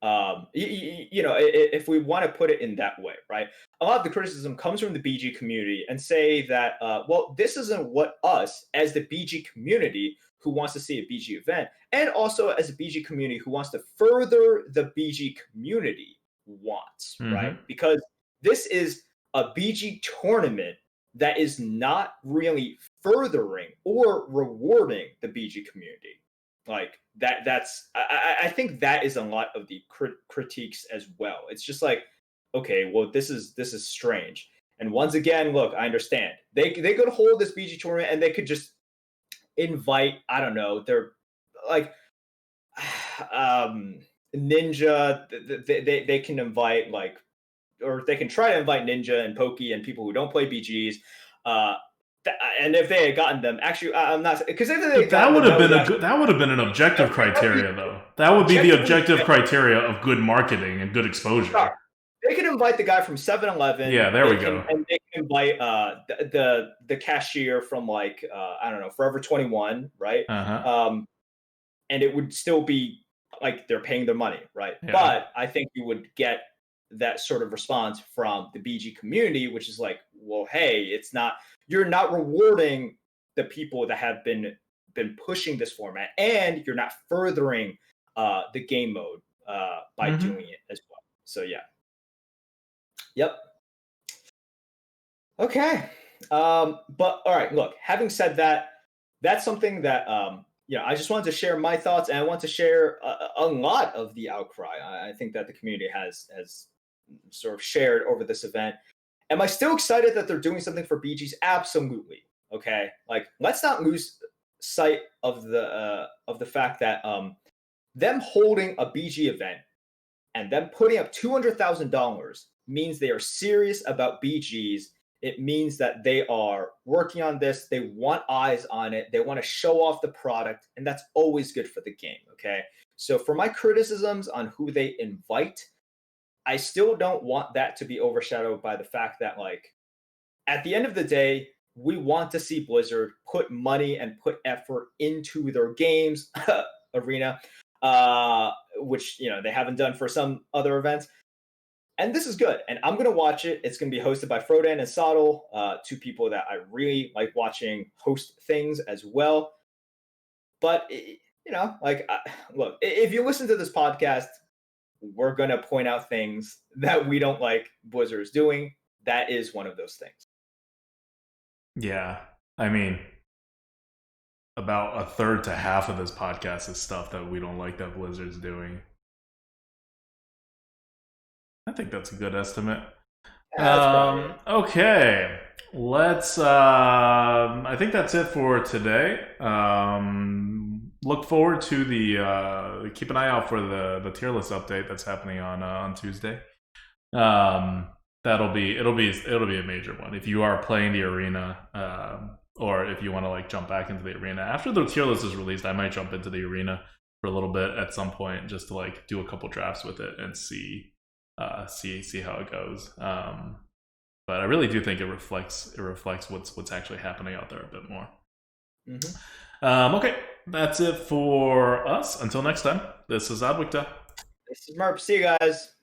if we want to put it in that way, right? A lot of the criticism comes from the BG community and say that, well, this isn't what us as the BG community who wants to see a BG event, and also as a BG community who wants to further the BG community wants, right? Mm-hmm. Because this is a BG tournament that is not really furthering or rewarding the BG community. Like I think that is a lot of the critiques as well. It's just like, okay, well, this is strange. And once again, look, I understand they could hold this BG tournament and they could just invite, I don't know, they're like Ninja. They can invite, like, or they can try to invite Ninja and Pokey and people who don't play BGs. And if they had gotten them, actually, I'm not, because if they that would have been that would have been an that objective criteria, though. That would be the objective criteria of good marketing and good exposure. They could invite the guy from 7-Eleven. Yeah, there we go. And they can invite the cashier from, like, I don't know, Forever 21, right? And it would still be like they're paying their money, right? Yeah. But I think you would get that sort of response from the BG community, which is like, well, hey, you're not rewarding the people that have been pushing this format, and you're not furthering the game mode by doing it as well. So yeah. Yep. Okay. But all right, look, having said that, that's something that I just wanted to share my thoughts, and I want to share a lot of the outcry I think that the community has sort of shared over this event. Am I still excited that they're doing something for BGs? Absolutely. Okay. Like, let's not lose sight of the fact that them holding a BG event and them putting up $200,000 means they are serious about BGs. It means that they are working on this. They want eyes on it. They want to show off the product, and that's always good for the game. Okay. So for my criticisms on who they invite, I still don't want that to be overshadowed by the fact that, like, at the end of the day, we want to see Blizzard put money and put effort into their games arena, which, they haven't done for some other events. And this is good. And I'm going to watch it. It's going to be hosted by Frodan and Sottle, two people that I really like watching host things as well. But, look, if you listen to this podcast, we're going to point out things that we don't like Blizzard's doing. That is one of those things. Yeah. I mean, about a third to half of this podcast is stuff that we don't like that Blizzard's doing. I think that's a good estimate. Okay. Let's I think that's it for today. Look forward to the keep an eye out for the tier list update that's happening on Tuesday. It'll be a major one. If you are playing the arena, or if you want to, like, jump back into the arena after the tier list is released, I might jump into the arena for a little bit at some point just to, like, do a couple drafts with it and see how it goes. But I really do think it reflects what's actually happening out there a bit more. Okay, that's it for us. Until next time, this is Adwicta. This is Merp. See you guys.